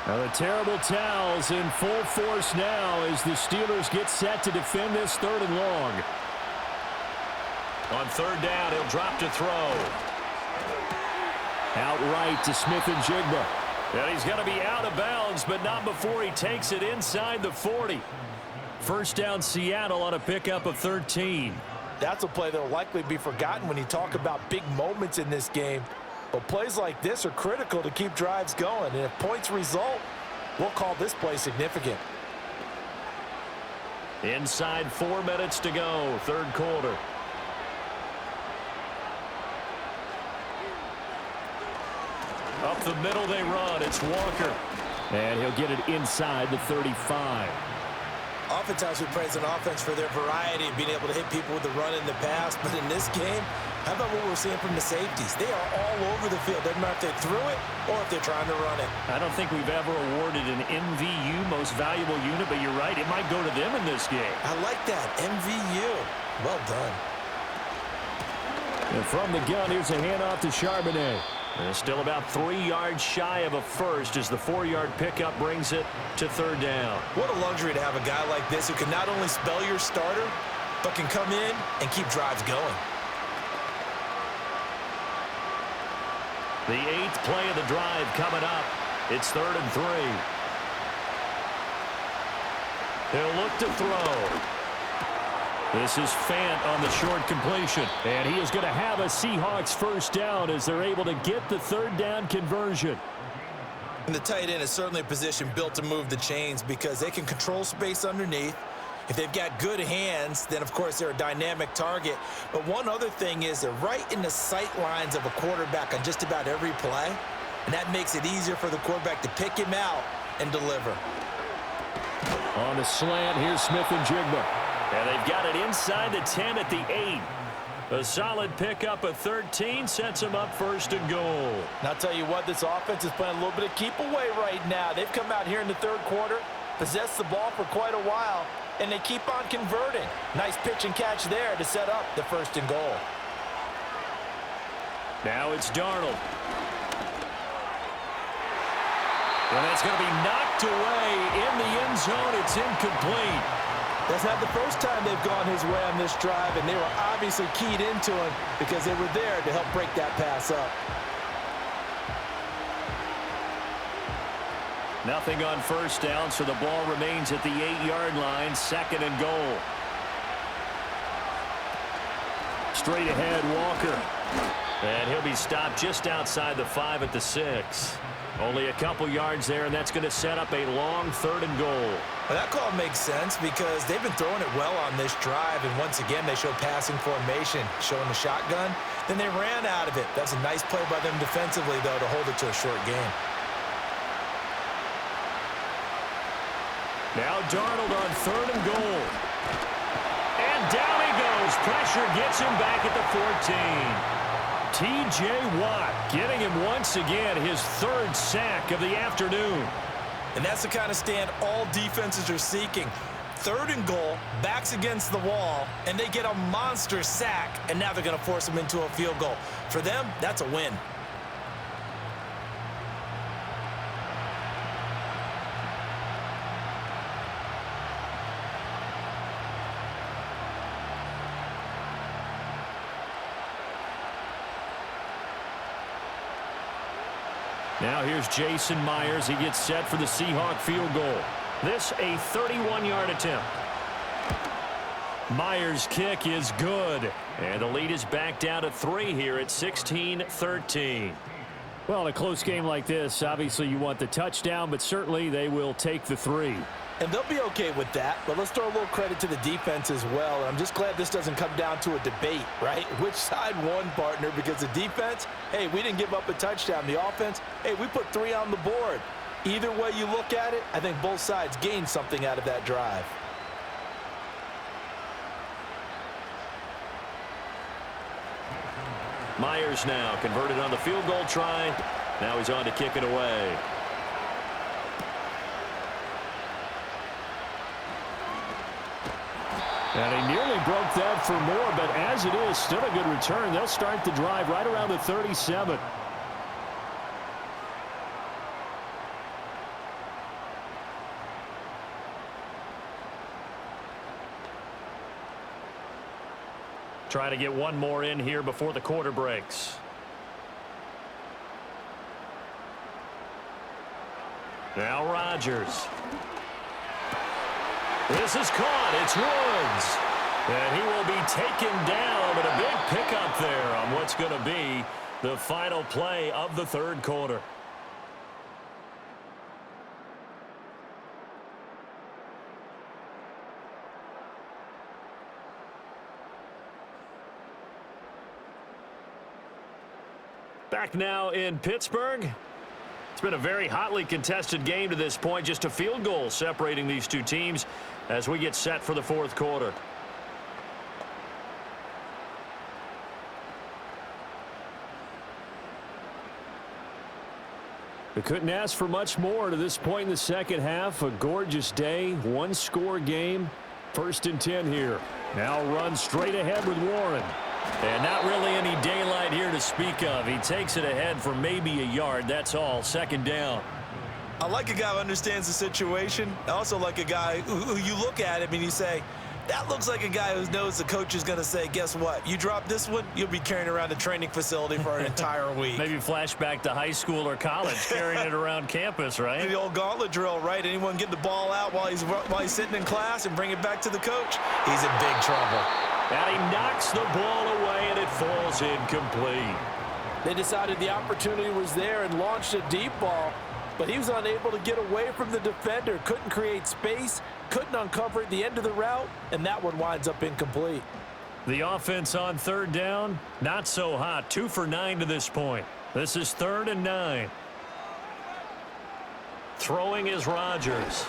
Now the terrible towels in full force now as the Steelers get set to defend this 3rd and long. On 3rd down, he'll drop to throw. Outright to Smith-Njigba. And he's going to be out of bounds, but not before he takes it inside the 40. First down, Seattle on a pickup of 13. That's a play that will likely be forgotten when you talk about big moments in this game. But plays like this are critical to keep drives going. And if points result, we'll call this play significant. Inside 4 minutes to go, 3rd quarter. Up the middle they run. It's Walker. And he'll get it inside the 35. Oftentimes we praise an offense for their variety of being able to hit people with the run in the pass. But in this game, how about what we're seeing from the safeties? They are all over the field. Doesn't matter if they threw it or if they're trying to run it. I don't think we've ever awarded an MVU, most valuable unit, but you're right. It might go to them in this game. I like that. MVU. Well done. And from the gun, here's a handoff to Charbonnet. And still about 3 yards shy of a first as the 4-yard pickup brings it to 3rd down. What a luxury to have a guy like this who can not only spell your starter, but can come in and keep drives going. The 8th play of the drive coming up. It's 3rd and 3. He'll look to throw. This is Fant on the short completion. And he is going to have a Seahawks first down as they're able to get the 3rd down conversion. And the tight end is certainly a position built to move the chains because they can control space underneath. If they've got good hands, then of course they're a dynamic target. But one other thing is they're right in the sight lines of a quarterback on just about every play. And that makes it easier for the quarterback to pick him out and deliver. On the slant, here's Smith-Njigba. And they've got it inside the 10 at the 8. A solid pickup of 13 sets them up 1st and goal. And I'll tell you what, this offense is playing a little bit of keep away right now. They've come out here in the 3rd quarter, possessed the ball for quite a while, and they keep on converting. Nice pitch and catch there to set up the 1st and goal. Now it's Darnold. And that's going to be knocked away in the end zone. It's incomplete. That's not the first time they've gone his way on this drive, and they were obviously keyed into him because they were there to help break that pass up. Nothing on first down, so the ball remains at the 8-yard line, 2nd and goal. Straight ahead, Walker. And he'll be stopped just outside the 5 at the 6. Only a couple yards there, and that's going to set up a long 3rd and goal. Well, that call makes sense because they've been throwing it well on this drive, and once again they show passing formation, showing the shotgun. Then they ran out of it. That's a nice play by them defensively, though, to hold it to a short game. Now Darnold on 3rd and goal. And down he goes. Pressure gets him back at the 14. T.J. Watt getting him once again his 3rd sack of the afternoon. And that's the kind of stand all defenses are seeking. 3rd and goal, backs against the wall, and they get a monster sack, and now they're going to force them into a field goal. For them, that's a win. Now here's Jason Myers. He gets set for the Seahawk field goal. This a 31-yard attempt. Myers' kick is good. And the lead is back down to 3 here at 16-13. Well, in a close game like this, obviously you want the touchdown, but certainly they will take the 3. And they'll be okay with that, but let's throw a little credit to the defense as well. And I'm just glad this doesn't come down to a debate, right? Which side won, partner? Because the defense, hey, we didn't give up a touchdown. The offense, hey, we put 3 on the board. Either way you look at it, I think both sides gained something out of that drive. Myers now converted on the field goal try. Now he's on to kick it away. And he nearly broke that for more, but as it is, still a good return. They'll start the drive right around the 37. Trying to get one more in here before the quarter breaks. Now Rodgers. This is caught. It's Woods. And he will be taken down, but a big pickup there on what's going to be the final play of the third quarter. Back now in Pittsburgh. It's been a very hotly contested game to this point. Just a field goal separating these two teams as we get set for the fourth quarter. We couldn't ask for much more to this point in the second half. A gorgeous day, one-score game. 1st and 10 here. Now run straight ahead with Warren. And not really any daylight here to speak of. He takes it ahead for maybe a yard. That's all. 2nd down. I like a guy who understands the situation. I also like a guy who you look at him and you say, that looks like a guy who knows the coach is going to say, guess what? You drop this one, you'll be carrying around the training facility for an entire week. Maybe flashback to high school or college, carrying it around campus, right? The old gauntlet drill, right? Anyone get the ball out while he's sitting in class and bring it back to the coach? He's in big trouble. And he knocks the ball away, and it falls incomplete. They decided the opportunity was there and launched a deep ball, but he was unable to get away from the defender, couldn't create space, couldn't uncover at the end of the route, and that one winds up incomplete. The offense on 3rd down, not so hot. 2 for 9 to this point. This is 3rd and 9. Throwing is Rodgers.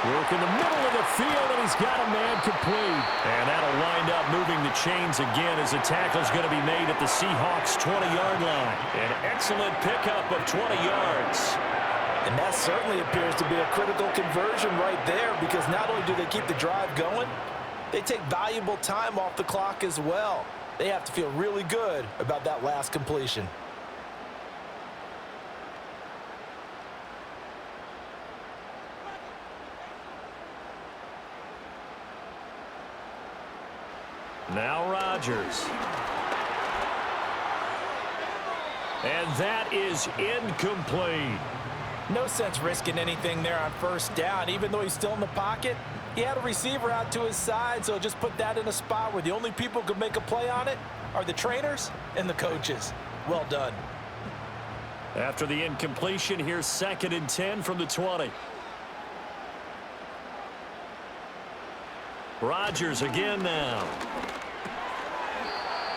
Work in the middle of the field, and he's got a man complete. And that'll wind up moving the chains again as the tackle's going to be made at the Seahawks' 20-yard line. An excellent pickup of 20 yards. And that certainly appears to be a critical conversion right there, because not only do they keep the drive going, they take valuable time off the clock as well. They have to feel really good about that last completion. Now Rodgers. And that is incomplete. No sense risking anything there on 1st down. Even though he's still in the pocket, he had a receiver out to his side, so just put that in a spot where the only people who could make a play on it are the trainers and the coaches. Well done. After the incompletion, here's 2nd and 10 from the 20. Rodgers again now.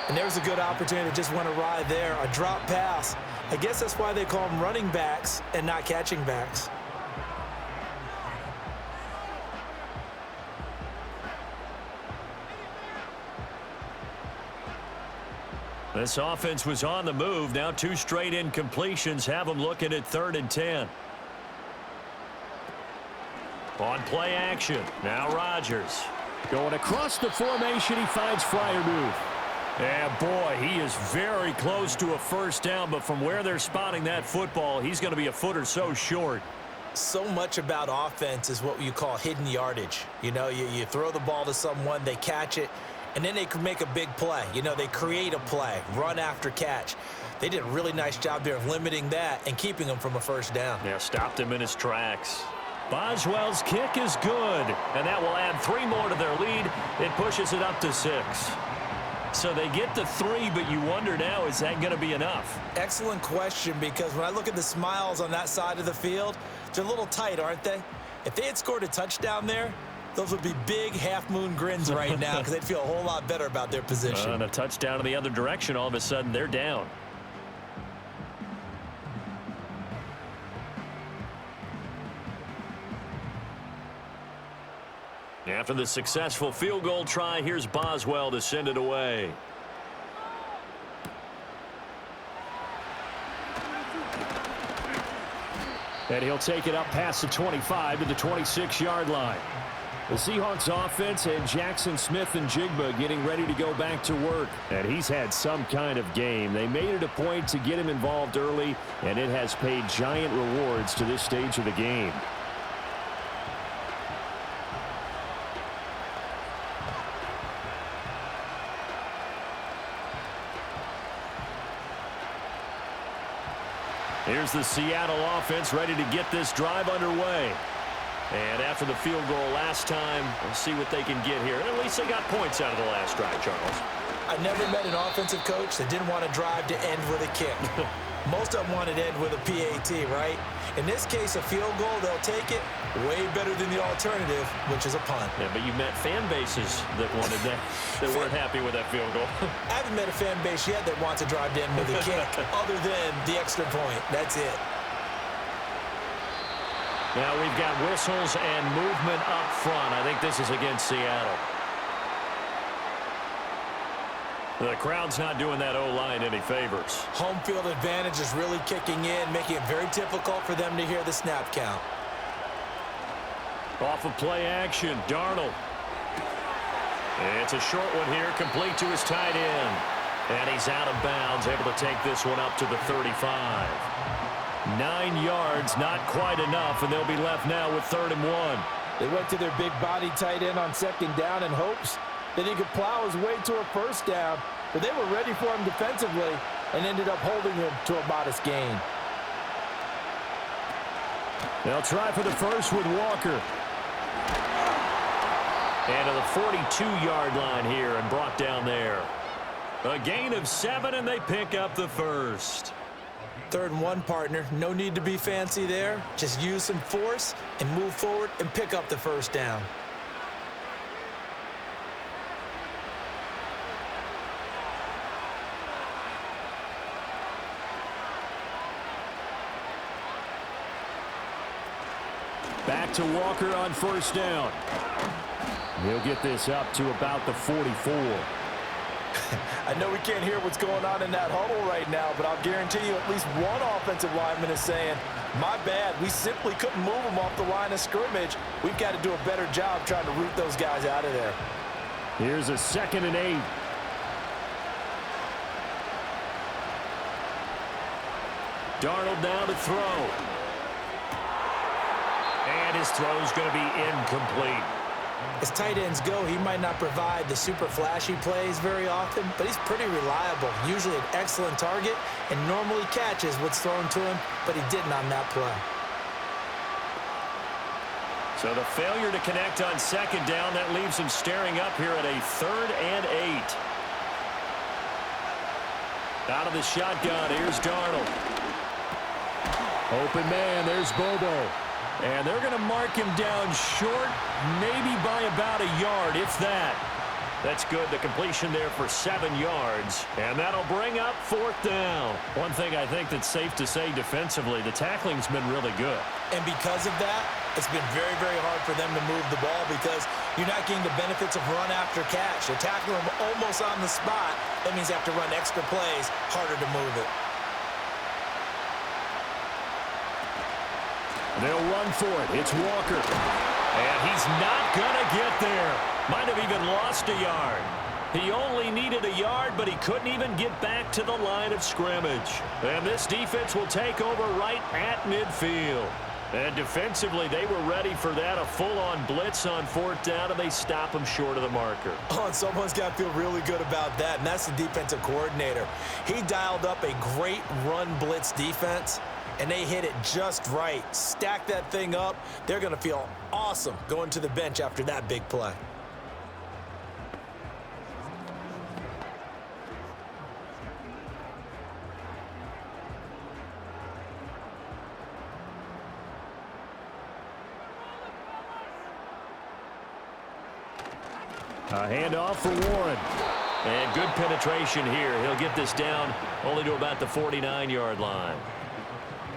And there's a good opportunity to just went awry there. A drop pass. I guess that's why they call them running backs and not catching backs. This offense was on the move. Now 2 straight incompletions have them looking at 3rd and 10. On play action. Now Rodgers. Going across the formation, he finds Freiermuth. And boy, he is very close to a 1st down, but from where they're spotting that football, he's going to be a foot or so short. So much about offense is what you call hidden yardage. You know, you throw the ball to someone, they catch it, and then they can make a big play. You know, they create a play, run after catch. They did a really nice job there of limiting that and keeping him from a 1st down. Yeah, stopped him in his tracks. Boswell's kick is good, and that will add 3 more to their lead. It pushes it up to 6. So they get the 3, but you wonder now, is that going to be enough? Excellent question, because when I look at the smiles on that side of the field, they're a little tight, aren't they? If they had scored a touchdown there, those would be big half-moon grins right now because they'd feel a whole lot better about their position. And a touchdown in the other direction, all of a sudden they're down. After the successful field goal try, here's Boswell to send it away. And he'll take it up past the 25 to the 26-yard line. The Seahawks offense and Jackson Smith and Jigba getting ready to go back to work. And he's had some kind of game. They made it a point to get him involved early, and it has paid giant rewards to this stage of the game. Here's the Seattle offense ready to get this drive underway. And after the field goal last time, we'll see what they can get here. At least they got points out of the last drive, Charles. I never met an offensive coach that didn't want to drive to end with a kick. Most of them wanted to end with a PAT, right? In this case, a field goal, they'll take it way better than the alternative, which is a punt. Yeah, but you met fan bases that wanted that, that weren't happy with that field goal. I haven't met a fan base yet that wants to drive to end with a kick other than the extra point. That's it. Now we've got whistles and movement up front. I think this is against Seattle. The crowd's not doing that O-line any favors. Home field advantage is really kicking in, making it very difficult for them to hear the snap count. Off of play action, Darnold. It's a short one here, complete to his tight end. And he's out of bounds, able to take this one up to the 35. 9 yards, not quite enough, and they'll be left now with 3rd and 1. They went to their big body tight end on 2nd down in hopes that he could plow his way to a 1st down, but they were ready for him defensively and ended up holding him to a modest gain. They'll try for the first with Walker. And to the 42-yard line here and brought down there. A gain of 7, and they pick up the first. 3rd and 1, partner. No need to be fancy there. Just use some force and move forward and pick up the 1st down. Back to Walker on 1st down. He'll get this up to about the 44. I know we can't hear what's going on in that huddle right now, but I'll guarantee you at least one offensive lineman is saying, my bad, we simply couldn't move them off the line of scrimmage. We've got to do a better job trying to root those guys out of there. Here's a 2nd and 8. Darnold now to throw. And his throw's going to be incomplete. As tight ends go, he might not provide the super flashy plays very often, but he's pretty reliable, usually an excellent target, and normally catches what's thrown to him, but he didn't on that play. So the failure to connect on 2nd down, that leaves him staring up here at a 3rd and 8. Out of the shotgun, here's Darnold. Open man, there's Bobo. And they're going to mark him down short, maybe by about a yard, if that. That's good. The completion there for 7 yards. And that'll bring up 4th down. One thing I think that's safe to say defensively, the tackling's been really good. And because of that, it's been very, very hard for them to move the ball because you're not getting the benefits of run after catch. You're tackling them almost on the spot. That means you have to run extra plays, harder to move it. They'll run for it. It's Walker. And he's not going to get there. Might have even lost a yard. He only needed a yard, but he couldn't even get back to the line of scrimmage. And this defense will take over right at midfield. And defensively, they were ready for that, a full-on blitz on 4th down, and they stop him short of the marker. Oh, and someone's got to feel really good about that, and that's the defensive coordinator. He dialed up a great run blitz defense, and they hit it just right. Stack that thing up. They're going to feel awesome going to the bench after that big play. A handoff for Warren. And good penetration here. He'll get this down only to about the 49-yard line.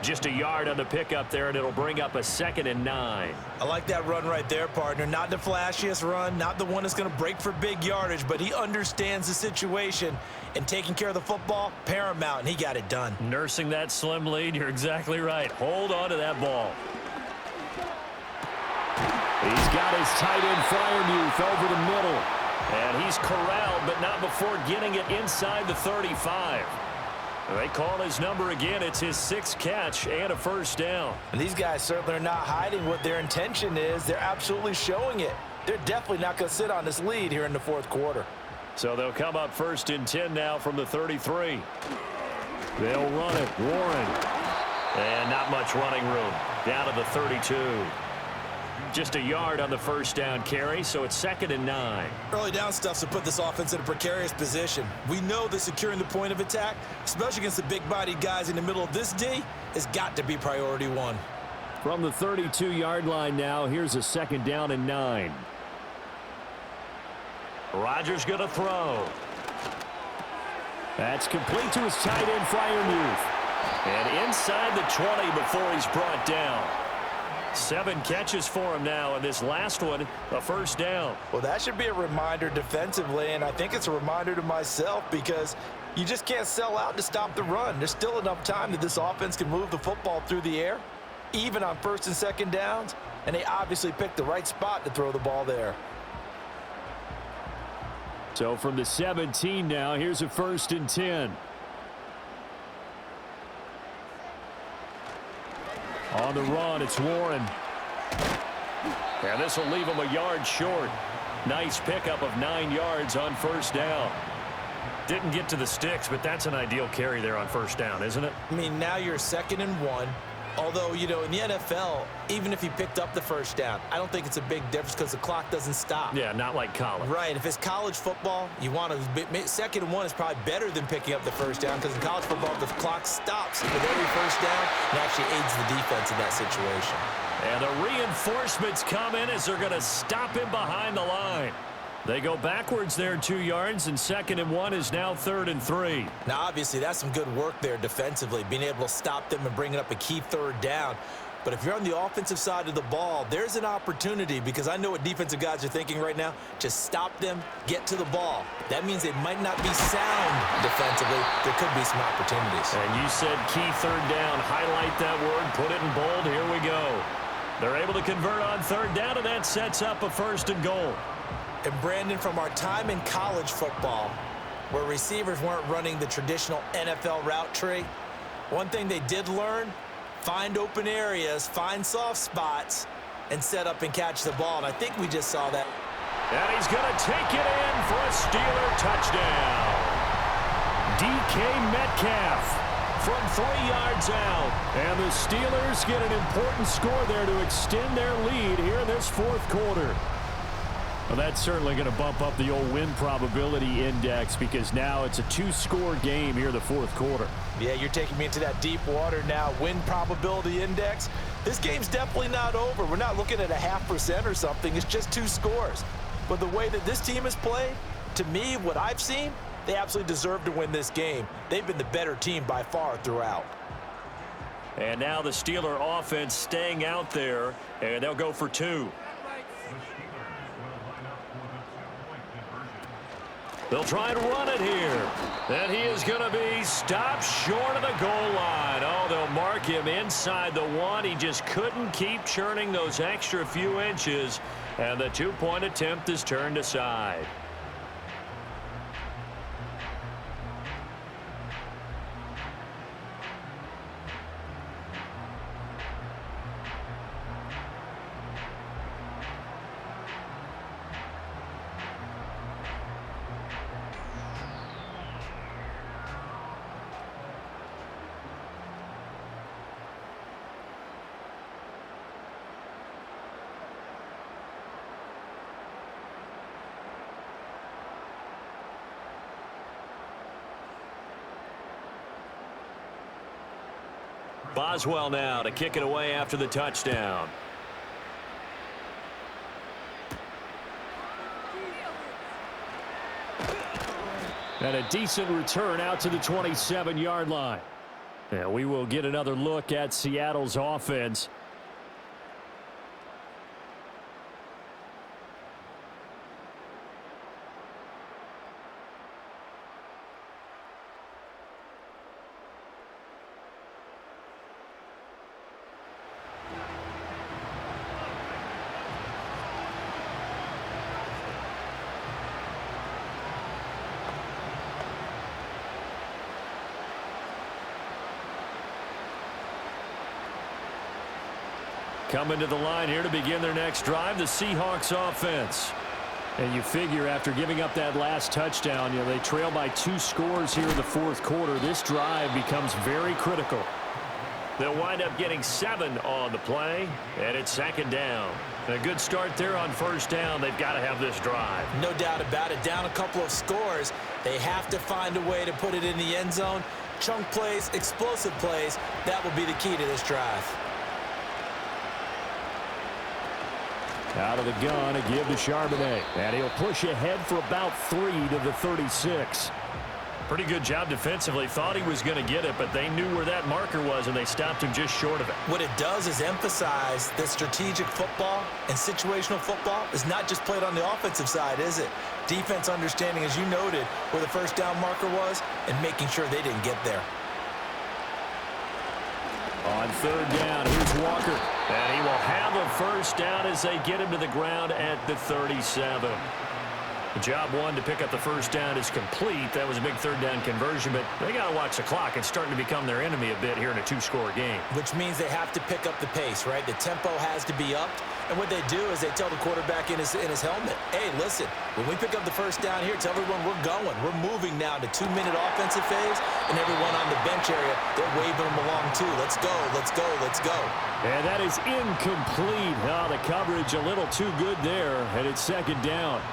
Just a yard on the pickup there, and it'll bring up a 2nd and 9. I like that run right there, partner. Not the flashiest run, not the one that's going to break for big yardage, but he understands the situation, and taking care of the football, paramount, and he got it done. Nursing that slim lead, you're exactly right. Hold on to that ball. He's got his tight end Freiermuth over the middle, and he's corralled, but not before getting it inside the 35. They call his number again. It's his 6th catch and a 1st down. And these guys certainly are not hiding what their intention is. They're absolutely showing it. They're definitely not going to sit on this lead here in the 4th quarter. So they'll come up 1st and 10 now from the 33. They'll run it. Warren. And not much running room. Down to the 32. Just a yard on the 1st down carry, so it's 2nd and 9. Early down stuff to put this offense in a precarious position. We know that securing the point of attack, especially against the big-bodied guys in the middle of this D, has got to be priority 1. From the 32-yard line now, here's a 2nd down and 9. Rodgers going to throw. That's complete to his tight end, Freiermuth. And inside the 20 before he's brought down. 7 catches for him now, and this last one, a 1st down. Well, that should be a reminder defensively, and I think it's a reminder to myself because you just can't sell out to stop the run. There's still enough time that this offense can move the football through the air, even on 1st and 2nd downs, and they obviously picked the right spot to throw the ball there. So from the 17 now, here's a 1st and 10. On the run, it's Warren. And this will leave him a yard short. Nice pickup of 9 yards on 1st down. Didn't get to the sticks, but that's an ideal carry there on 1st down, isn't it? I mean, now you're 2nd and 1. Although, you know, in the NFL, even if he picked up the 1st down, I don't think it's a big difference because the clock doesn't stop. Yeah, not like college. Right. If it's college football, you want to 2nd and 1 is probably better than picking up the 1st down because in college football, the clock stops with every 1st down and actually aids the defense in that situation. And the reinforcements come in as they're going to stop him behind the line. They go backwards there 2 yards, and 2nd and 1 is now 3rd and 3. Now, obviously, that's some good work there defensively, being able to stop them and bringing up a key 3rd down. But if you're on the offensive side of the ball, there's an opportunity because I know what defensive guys are thinking right now. Just stop them, get to the ball. That means they might not be sound defensively. There could be some opportunities. And you said key 3rd down. Highlight that word. Put it in bold. Here we go. They're able to convert on 3rd down, and that sets up a 1st and goal. And Brandon, from our time in college football, where receivers weren't running the traditional NFL route tree, one thing they did learn, find open areas, find soft spots, and set up and catch the ball. And I think we just saw that. And he's going to take it in for a Steeler touchdown. DK Metcalf from 3 yards out. And the Steelers get an important score there to extend their lead here in this 4th quarter. Well, that's certainly going to bump up the old win probability index because now it's a 2-score game here in the 4th quarter. Yeah, you're taking me into that deep water now. Win probability index. This game's definitely not over. We're not looking at a 0.5% or something. It's just 2 scores. But the way that this team has played, to me, what I've seen, they absolutely deserve to win this game. They've been the better team by far throughout. And now the Steeler offense staying out there, and they'll go for 2. They'll try and run it here. And he is going to be stopped short of the goal line. Oh, they'll mark him inside the 1. He just couldn't keep churning those extra few inches. And the 2-point attempt is turned aside. Boswell now to kick it away after the touchdown. And a decent return out to the 27-yard line. And we will get another look at Seattle's offense. Coming to the line here to begin their next drive, the Seahawks offense. And you figure after giving up that last touchdown, they trail by 2 scores here in the fourth quarter. This drive becomes very critical. They'll wind up getting 7 on the play, and it's 2nd down. A good start there on 1st down. They've got to have this drive. No doubt about it. Down a couple of scores. They have to find a way to put it in the end zone. Chunk plays, explosive plays, that will be the key to this drive. Out of the gun, a give to Charbonnet. And he'll push ahead for about 3 to the 36. Pretty good job defensively. Thought he was going to get it, but they knew where that marker was, and they stopped him just short of it. What it does is emphasize that strategic football and situational football is not just played on the offensive side, is it? Defense understanding, as you noted, where the 1st down marker was and making sure they didn't get there. On 3rd down, here's Walker. And he will have a 1st down as they get him to the ground at the 37. Job 1 to pick up the 1st down is complete. That was a big 3rd down conversion, but they got to watch the clock. It's starting to become their enemy a bit here in a 2-score game. Which means they have to pick up the pace, right? The tempo has to be upped. And what they do is they tell the quarterback in his helmet, hey, listen, when we pick up the 1st down here, tell everyone we're going. We're moving now to 2-minute offensive phase, and everyone on the bench area, they're waving them along too. Let's go, let's go, let's go. And that is incomplete. Oh, the coverage a little too good there, and it's 2nd down.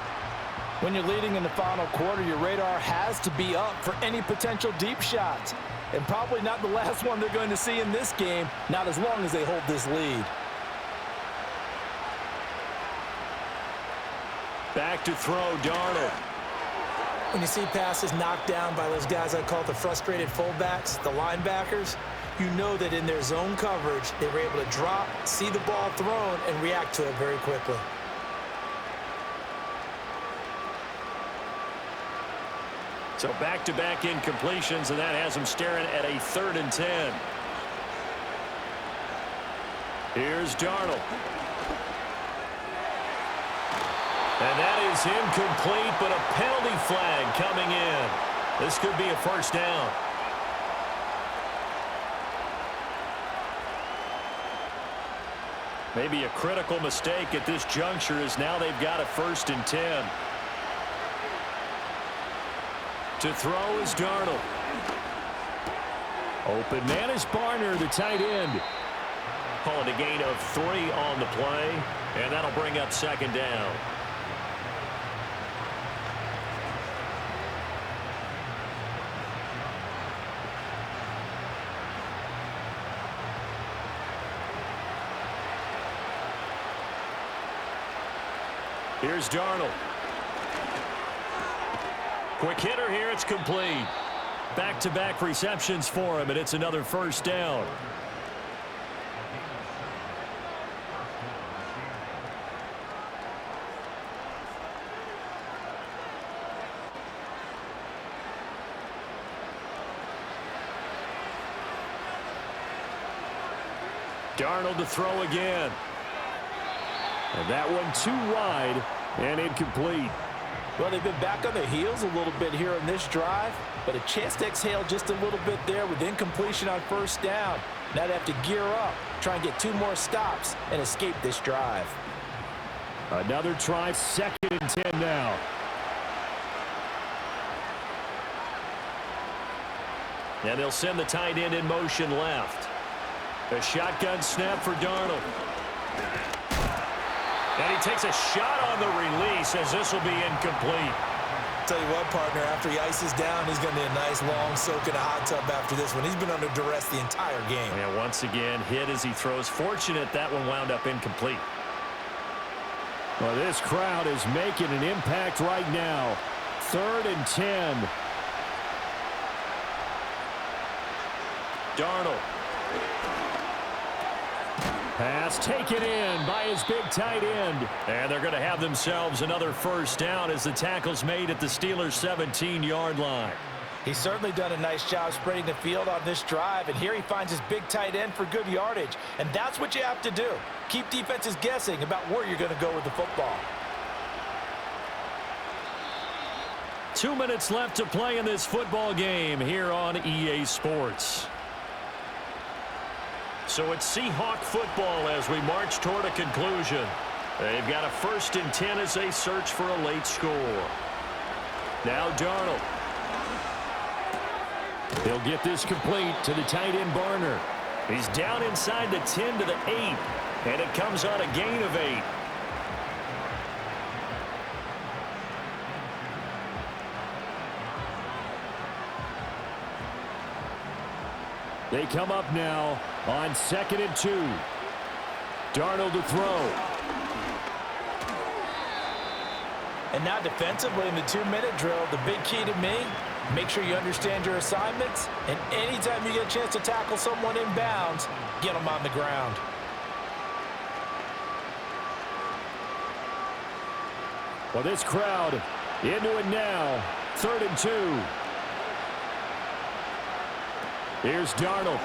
When you're leading in the final quarter, your radar has to be up for any potential deep shots. And probably not the last one they're going to see in this game, not as long as they hold this lead. Back to throw, Darnold. When you see passes knocked down by those guys I call the frustrated fullbacks, the linebackers, you know that in their zone coverage, they were able to drop, see the ball thrown, and react to it very quickly. So back-to-back incompletions, and that has them staring at a 3rd and 10. Here's Darnold. And that is incomplete, but a penalty flag coming in. This could be a 1st down. Maybe a critical mistake at this juncture as now they've got a 1st and 10. To throw is Darnold. Open man is Barner, the tight end. Calling a gain of 3 on the play, and that'll bring up 2nd down. Here's Darnold. Quick hitter here, it's complete. Back-to-back receptions for him, and it's another 1st down. Darnold to throw again. And that one too wide and incomplete. Well, they've been back on their heels a little bit here in this drive, but a chance to exhale just a little bit there with incompletion on 1st down. Now they have to gear up, try and get 2 more stops, and escape this drive. Another try, 2nd and 10 now. And they'll send the tight end in motion left. A shotgun snap for Darnold. And he takes a shot on the release as this will be incomplete. Tell you what, partner, after he ices down, he's going to need a nice long soak in a hot tub after this one. He's been under duress the entire game. And once again, hit as he throws. Fortunate that one wound up incomplete. Well, this crowd is making an impact right now. 3rd and 10. Darnold. Pass taken in by his big tight end. And they're going to have themselves another first down as the tackle's made at the Steelers' 17-yard line. He's certainly done a nice job spreading the field on this drive, and here he finds his big tight end for good yardage. And that's what you have to do. Keep defenses guessing about where you're going to go with the football. 2 minutes left to play in this football game here on EA Sports. So it's Seahawk football as we march toward a conclusion. They've got a 1st and 10 as they search for a late score. Now Darnold. He'll get this complete to the tight end Barner. He's down inside the 10 to the 8, and it comes on a gain of 8. They come up now on 2nd and 2. Darnold to throw. And now defensively in the 2-minute drill, the big key to me, make sure you understand your assignments, and anytime you get a chance to tackle someone in bounds, get them on the ground. Well, this crowd into it now. 3rd and 2. Here's Darnold.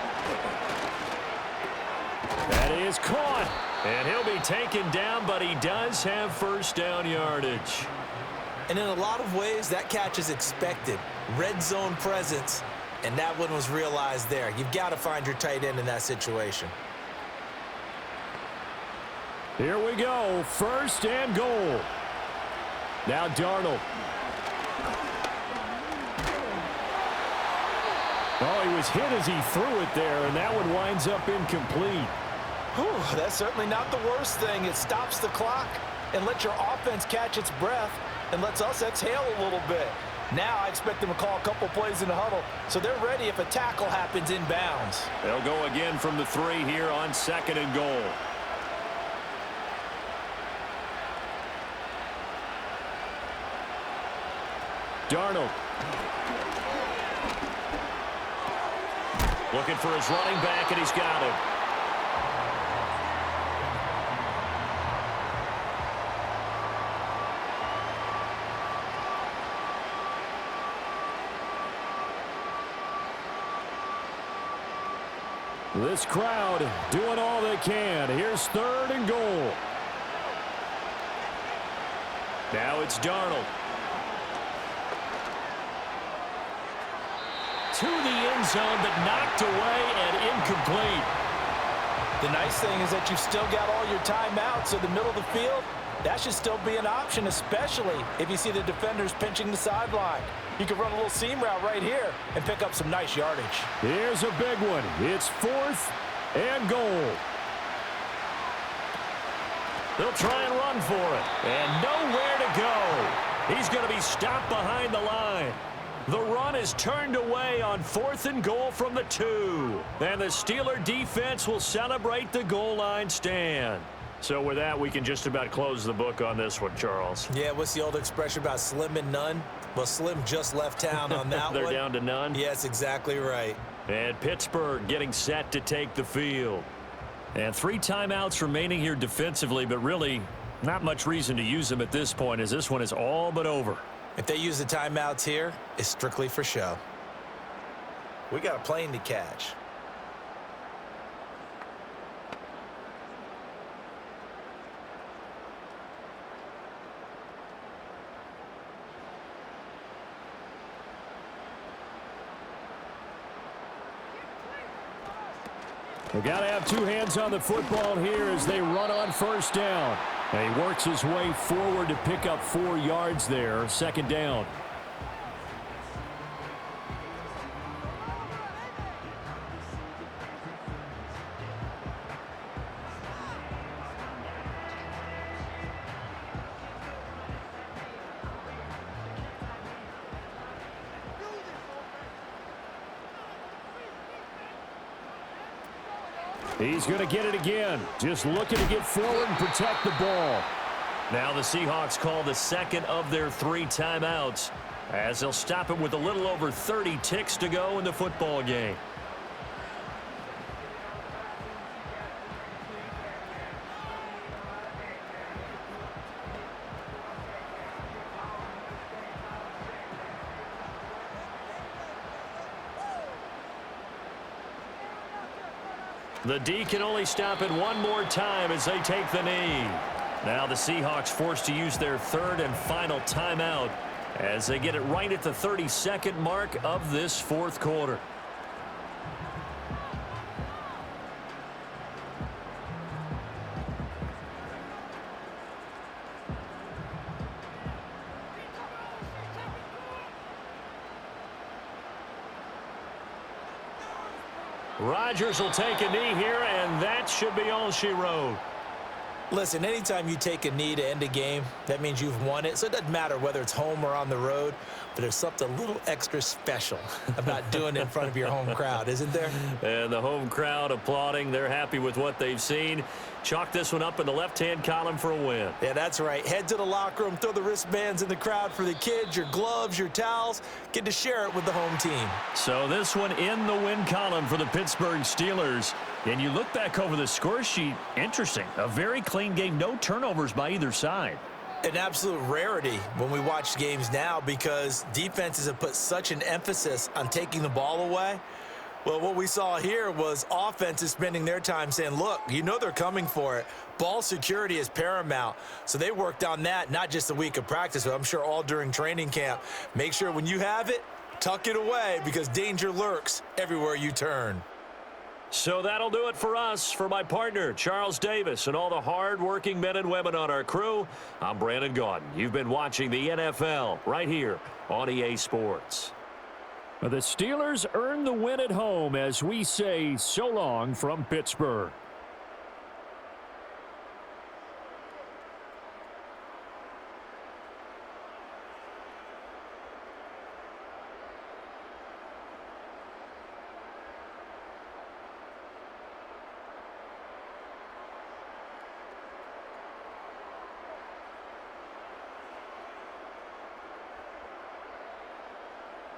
That is caught. And he'll be taken down, but he does have first down yardage. And in a lot of ways, that catch is expected. Red zone presence, and that one was realized there. You've got to find your tight end in that situation. Here we go. 1st and goal. Now Darnold. Oh, he was hit as he threw it there, and that one winds up incomplete. Whew, that's certainly not the worst thing. It stops the clock and lets your offense catch its breath and lets us exhale a little bit. Now I expect them to call a couple plays in the huddle, so they're ready if a tackle happens in bounds. They'll go again from the 3 here on 2nd and goal. Darnold. Looking for his running back, and he's got him. This crowd doing all they can. Here's 3rd and goal. Now it's Darnold. To the end zone, but knocked away and incomplete. The nice thing is that you've still got all your timeouts, so the middle of the field, that should still be an option, especially if you see the defenders pinching the sideline. You can run a little seam route right here and pick up some nice yardage. Here's a big one. It's 4th and goal. They'll try and run for it. And nowhere to go. He's going to be stopped behind the line. The run is turned away on 4th and goal from the 2. And the Steeler defense will celebrate the goal line stand. So with that, we can just about close the book on this one, Charles. Yeah, what's the old expression about slim and none? Well, Slim just left town on that They're one. down to none? Yes, exactly right. And Pittsburgh getting set to take the field. And 3 timeouts remaining here defensively, but really not much reason to use them at this point, as this one is all but over. If they use the timeouts here, it's strictly for show. We got a plane to catch. They've got to have 2 hands on the football here as they run on 1st down. And he works his way forward to pick up 4 yards there. 2nd down. He's going to get it again. Just looking to get forward and protect the ball. Now the Seahawks call the 2nd of their 3 timeouts, as they'll stop it with a little over 30 ticks to go in the football game. The D can only stop it one more time as they take the knee. Now the Seahawks forced to use their third and final timeout as they get it right at the 32nd mark of this fourth quarter. Rodgers will take a knee here, and that should be all she wrote. Listen, anytime you take a knee to end a game, that means you've won it. So it doesn't matter whether it's home or on the road, but there's something a little extra special about doing it in front of your home crowd, isn't there? And the home crowd applauding. They're happy with what they've seen. Chalk this one up in the left-hand column for a win. Yeah, that's right. Head to the locker room, throw the wristbands in the crowd for the kids, your gloves, your towels. Get to share it with the home team. So this one in the win column for the Pittsburgh Steelers. And you look back over the score sheet, interesting. A very clean game, no turnovers by either side. An absolute rarity when we watch games now because defenses have put such an emphasis on taking the ball away. Well, what we saw here was offenses spending their time saying, look, you know they're coming for it. Ball security is paramount. So they worked on that, not just a week of practice, but I'm sure all during training camp. Make sure when you have it, tuck it away because danger lurks everywhere you turn. So that'll do it for us. For my partner, Charles Davis, and all the hard-working men and women on our crew, I'm Brandon Gaudin. You've been watching the NFL right here on EA Sports. The Steelers earn the win at home as we say so long from Pittsburgh.